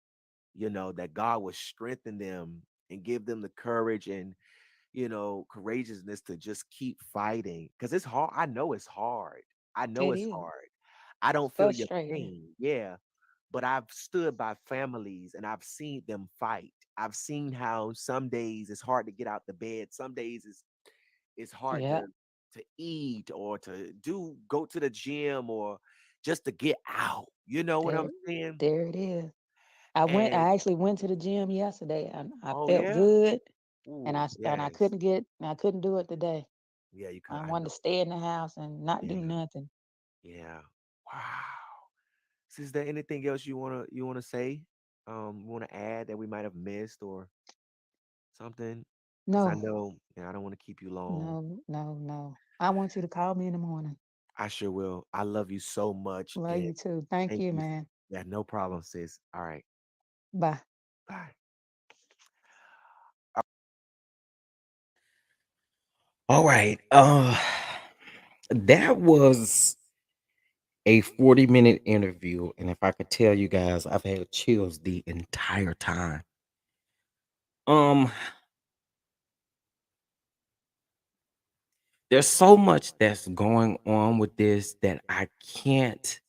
that God will strengthen them and give them the courage and courageousness to just keep fighting because it's hard. I know it's hard. I know It it's is. hard. I It's don't feel your frustrating. pain. Yeah. But I've stood by families and I've seen them fight. I've seen how some days it's hard to get out the bed. Some days it's hard Yep. to eat or to go to the gym or just to get out. You know what There, I'm saying? there it is. And I actually went to the gym yesterday and I oh felt yeah. good and Ooh, I yes. couldn't do it today. Yeah, you could I I wanted to know. stay in the house and not do Yeah. nothing. Yeah. Wow. So is there anything else you wanna say? Want to add that we might have missed or something? Because I No, know, I don't want to keep you long. no. I want you to call me in the morning. I sure will. I love you so much, Love and you too. Thank thank you, you. man. Yeah, no problem, sis. All right, Bye. bye. All right. That was a 40-minute interview. And if I could tell you guys, I've had chills the entire time. Um, there's so much that's going on with this that I can't,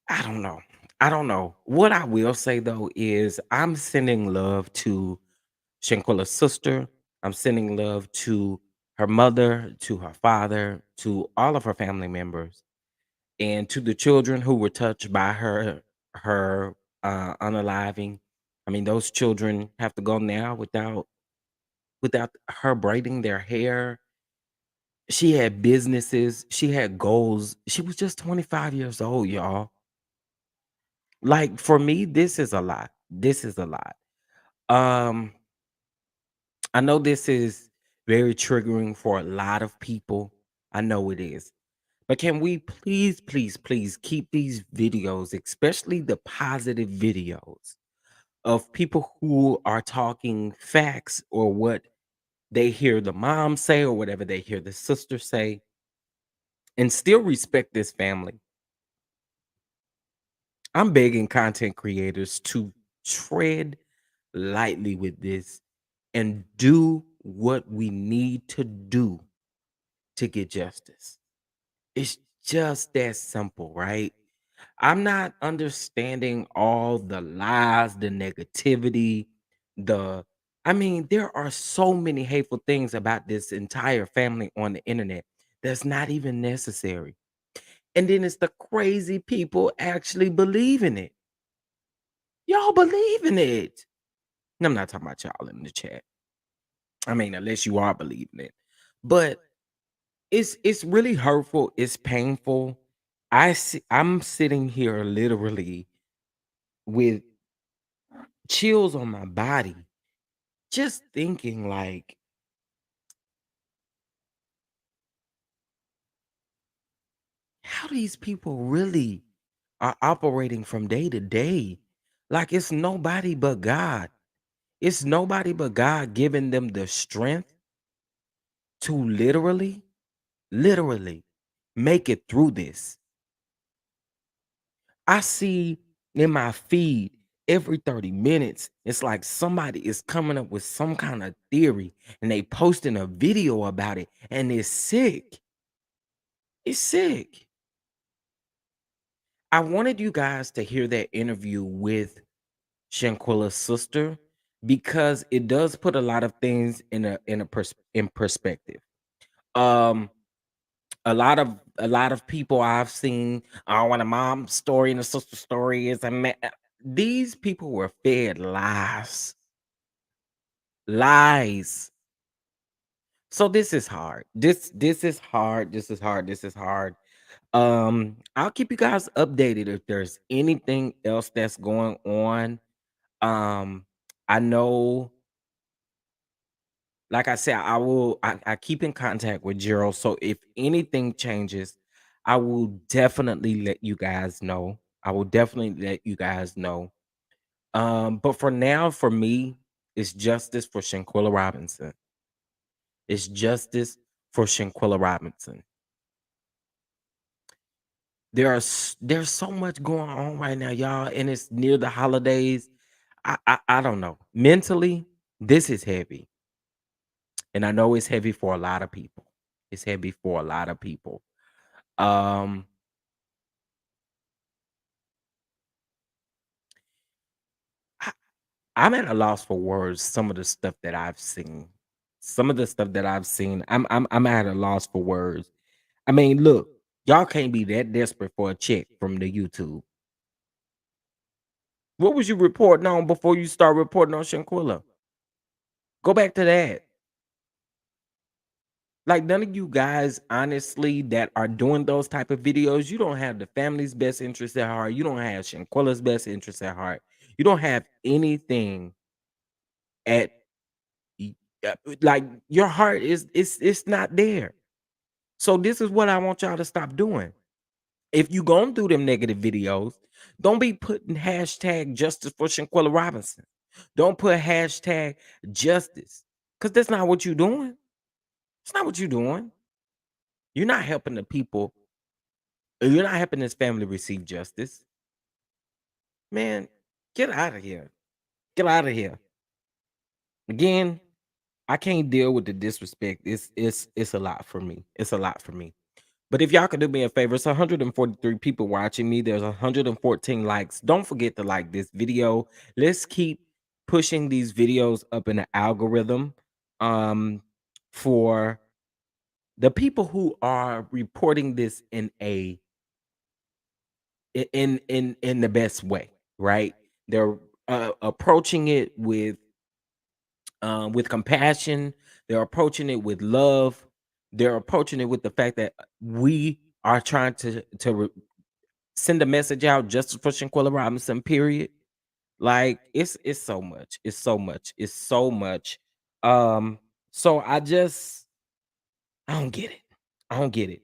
I don't know. I don't know. What I will say though is I'm sending love to Shanquella's sister. I'm sending love to her mother, to her father, to all of her family members, and to the children who were touched by her unaliving. I mean, those children have to go now without her braiding their hair. She had businesses, she had goals. She was just 25 years old, y'all. Like for me, this is a lot. This is a lot. Um, I know this is very triggering for a lot of people. I know it is. But can we please, please, please keep these videos, especially the positive videos of people who are talking facts or what they hear the mom say or whatever they hear the sister say, and still respect this family. I'm begging content creators to tread lightly with this and do what we need to do to get justice. It's just that simple, right? I'm not understanding all the lies, the negativity, the I mean, there are so many hateful things about this entire family on the internet that's not even necessary. And then it's the crazy people actually believe in it. Y'all believe in it. And I'm not talking about y'all in the chat. I mean, unless you are believing it. But it's really hurtful, it's painful. I'm sitting here literally with chills on my body, just thinking like, how these people really are operating from day to day. Like it's nobody but God. It's nobody but God giving them the strength to literally make it through this. I see in my feed every 30 minutes, it's like somebody is coming up with some kind of theory and they posting a video about it and it's sick. It's sick. I wanted you guys to hear that interview with Shanquella's sister because it does put a lot of things in perspective. Um a lot of people I've seen, oh, when a mom's story and a sister story is a man. These people were fed lies. Lies. So this is hard. This is hard. This is hard. This is hard. I'll keep you guys updated if there's anything else that's going on. Um, I know, like I said, I keep in contact with Gerald. So if anything changes, I will definitely let you guys know. I will definitely let you guys know. But for now, for me, it's justice for Shanquella Robinson. It's justice for Shanquella Robinson. There's so much going on right now, y'all, and it's near the holidays. I don't know. Mentally, this is heavy. And I know it's heavy for a lot of people. It's heavy for a lot of people. Um, I, I'm at a loss for words. Some of the stuff that I've seen, some of the stuff that I've seen, I'm at a loss for words. I mean, look, y'all can't be that desperate for a check from the YouTube. What was you reporting on before you start reporting on Shanquilla? Go back to that. Like none of you guys, honestly, that are doing those type of videos, you don't have the family's best interest at heart. You don't have Shanquella's best interest at heart. You don't have anything at y- like your heart is it's not there. So this is what I want y'all to stop doing. If you going through them negative videos, don't be putting hashtag justice for Shanquella Robinson. Don't put hashtag justice. Because that's not what you're doing. It's not what you're doing. You're not helping the people. You're not helping this family receive justice. Man, get out of here. Get out of here. Again, I can't deal with the disrespect. It's a lot for me. It's a lot for me. But if y'all could do me a favor, it's 143 people watching me. There's 114 likes. Don't forget to like this video. Let's keep pushing these videos up in the algorithm. Um, for the people who are reporting this in in the best way, right? They're approaching it with compassion. They're approaching it with love. They're approaching it with the fact that we are trying to send a message out just for Shanquella Robinson. Period. Like it's so much. It's so much. It's so much. Um. So I don't get it. I don't get it.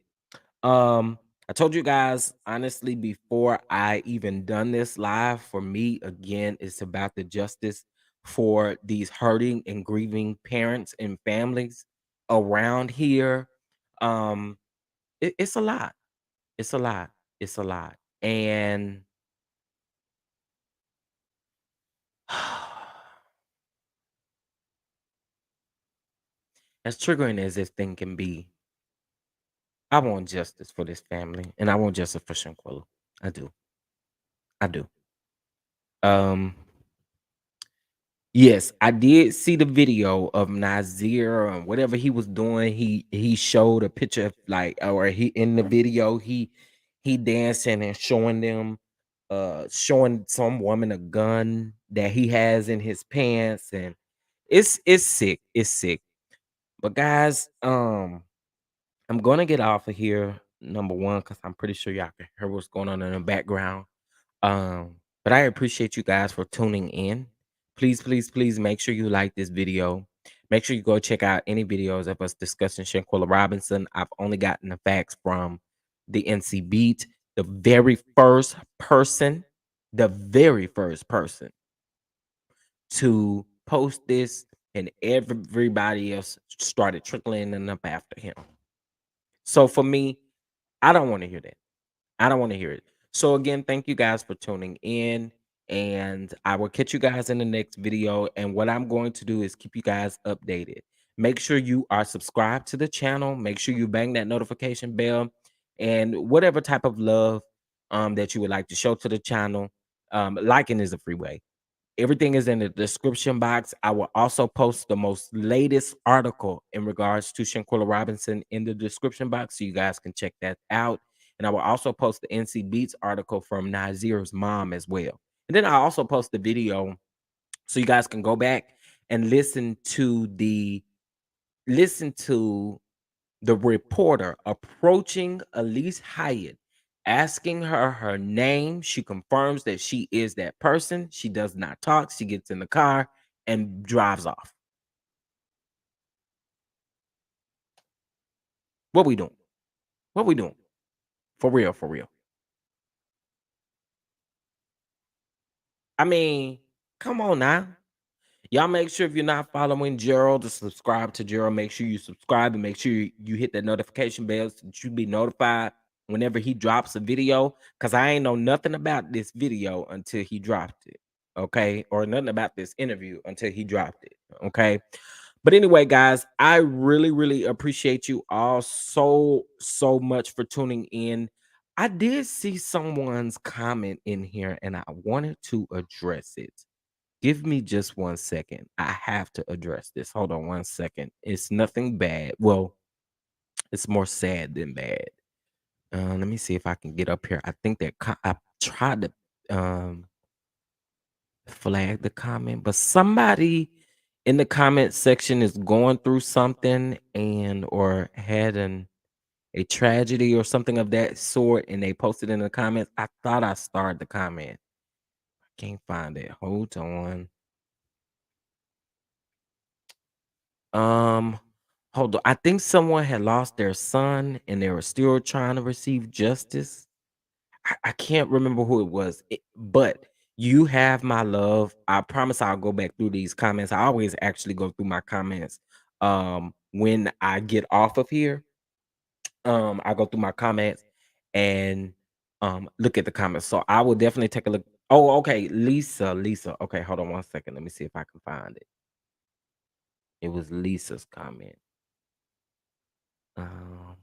I told you guys honestly before I even done this live. For me, again, it's about the justice for these hurting and grieving parents and families around here. Um, it's a lot. It's a lot. It's a lot. And as triggering as this thing can be, I want justice for this family, and I want justice for Shanquella. I do. I do. Um, Yes, I did see the video of Nazir and whatever he was doing. He showed a picture of like, or he in the video he dancing and showing them showing some woman a gun that he has in his pants, and it's sick. It's sick. But guys, I'm gonna get off of here, number one, because I'm pretty sure y'all can hear what's going on in the background. But I appreciate you guys for tuning in. Please, please, please make sure you like this video. Make sure you go check out any videos of us discussing Shanquella Robinson. I've only gotten the facts from the NCBEAT, the the very first person to post this, and everybody else started trickling in up after him. So for me, I don't want to hear that. I don't want to hear it. So again, thank you guys for tuning in, and I will catch you guys in the next video. And what I'm going to do is keep you guys updated. Make sure you are subscribed to the channel. Make sure you bang that notification bell, and whatever type of love that you would like to show to the channel. Liking is a free way. Everything is in the description box. I will also post the most latest article in regards to Shanquella Robinson in the description box, so you guys can check that out. And I will also post the NC Beats article from Nazir's mom as well. And then I also post the video so you guys can go back and listen to the reporter approaching Allyse Hyatt, asking her name. She confirms that she is that person. She does not talk. She gets in the car and drives off. What we doing? What we doing? For real, for real. I mean, come on now. Y'all make sure if you're not following Gerald to subscribe to Gerald. Make sure you subscribe and make sure you hit that notification bell so that you be notified whenever he drops a video. Cause I ain't know nothing about this video until he dropped it. Okay. Or nothing about this interview until he dropped it. Okay. But anyway, guys, I really, really appreciate you all so much for tuning in. I did see someone's comment in here and I wanted to address it. Give me just 1 second. I have to address this. Hold on 1 second. It's nothing bad. Well, it's more sad than bad. Let me see if I can get up here. I think that I tried to flag the comment, but somebody in the comment section is going through something and or had a tragedy or something of that sort, and they posted in the comments. I thought I starred the comment. I can't find it. Hold on. Um, Hold on. I think someone had lost their son and they were still trying to receive justice. I can't remember who it was, but you have my love. I promise I'll go back through these comments. I always actually go through my comments when I get off of here. I go through my comments and look at the comments. So I will definitely take a look. Oh, okay, Lisa. Okay, hold on one second. Let me see if I can find it. It was Lisa's comment. Um,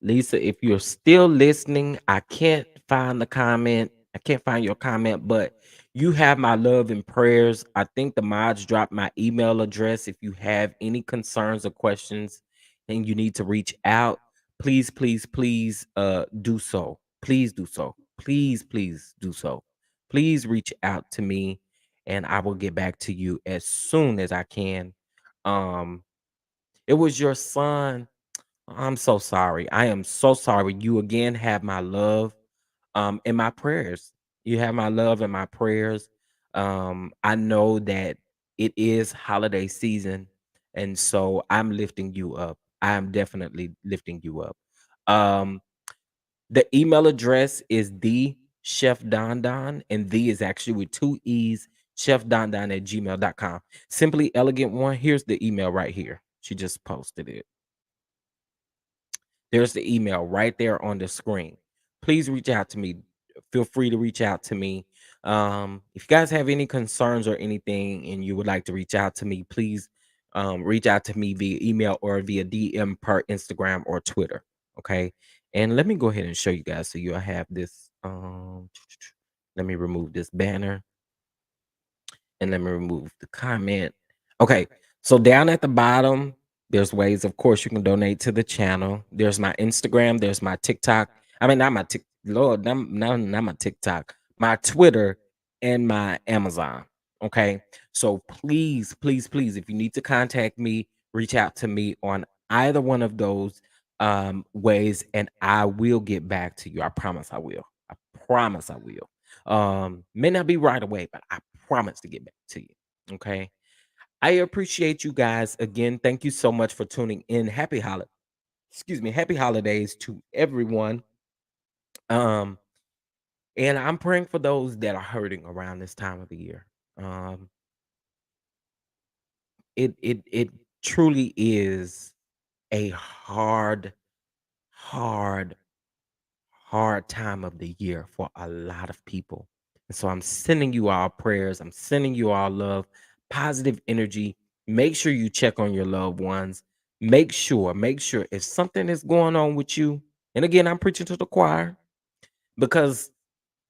Lisa, if you're still listening, I can't find the comment. I can't find your comment, but you have my love and prayers. I think the mods dropped my email address. If you have any concerns or questions and you need to reach out, please do so. Please do so. Please do so. Please reach out to me and I will get back to you as soon as I can. Um, it was your son. I'm so sorry. I am so sorry. You again have my love and my prayers. You have my love and my prayers. I know that it is holiday season and so I'm lifting you up. I am definitely lifting you up. Um the email address is the chef Don Don, and the is actually with two E's, chefdondon@gmail.com. Simply elegant one. Here's the email right here. She just posted it. There's the email right there on the screen. Please reach out to me. Feel free to reach out to me. If you guys have any concerns or anything and you would like to reach out to me, please reach out to me via email or via DM per Instagram or Twitter. Okay. And let me go ahead and show you guys so you'll have this. Let me remove this banner and let me remove the comment. Okay, so down at the bottom, there's ways, of course, you can donate to the channel. There's my Instagram, there's my TikTok. I mean, not my Tik, Lord, not my TikTok, my Twitter and my Amazon. Okay, so please, if you need to contact me, reach out to me on either one of those ways, and I will get back to you. I promise I will. I promise I will. May not be right away, but I promise to get back to you. Okay. I appreciate you guys again. Thank you so much for tuning in. Happy holidays to everyone. Um, and I'm praying for those that are hurting around this time of the year. Um, it truly is a hard, hard time of the year for a lot of people. And so I'm sending you all prayers. I'm sending you all love, positive energy. Make sure you check on your loved ones. Make sure if something is going on with you, and again, I'm preaching to the choir because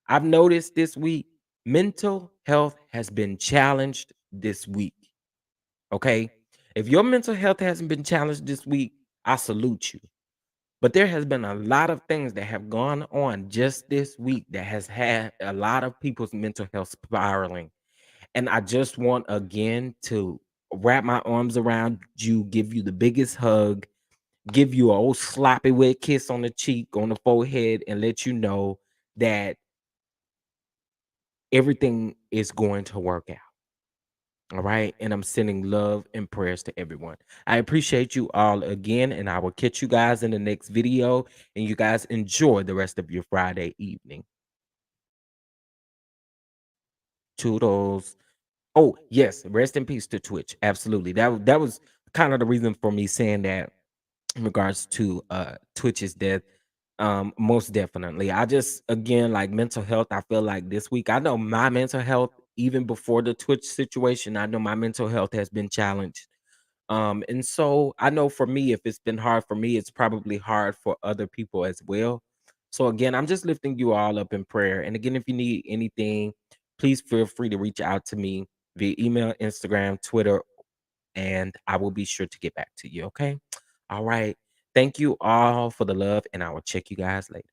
I've noticed this week mental health has been challenged this week. Okay. If your mental health hasn't been challenged this week, I salute you. But there has been a lot of things that have gone on just this week that has had a lot of people's mental health spiraling. And I just want again to wrap my arms around you, give you the biggest hug, give you a old sloppy wet kiss on the cheek, on the forehead, and let you know that everything is going to work out. All right. And I'm sending love and prayers to everyone. I appreciate you all again, and I will catch you guys in the next video. And you guys enjoy the rest of your Friday evening. Toodles. Oh, yes. Rest in peace to Twitch. Absolutely. That was kind of the reason for me saying that in regards to Twitch's death. Most definitely. I just again like mental health. I feel like this week, I know my mental health, even before the Twitch situation, I know my mental health has been challenged. And so I know for me, if it's been hard for me, it's probably hard for other people as well. So again, I'm just lifting you all up in prayer. And again, if you need anything, please feel free to reach out to me via email, Instagram, Twitter, and I will be sure to get back to you. Okay. All right. Thank you all for the love, and I will check you guys later.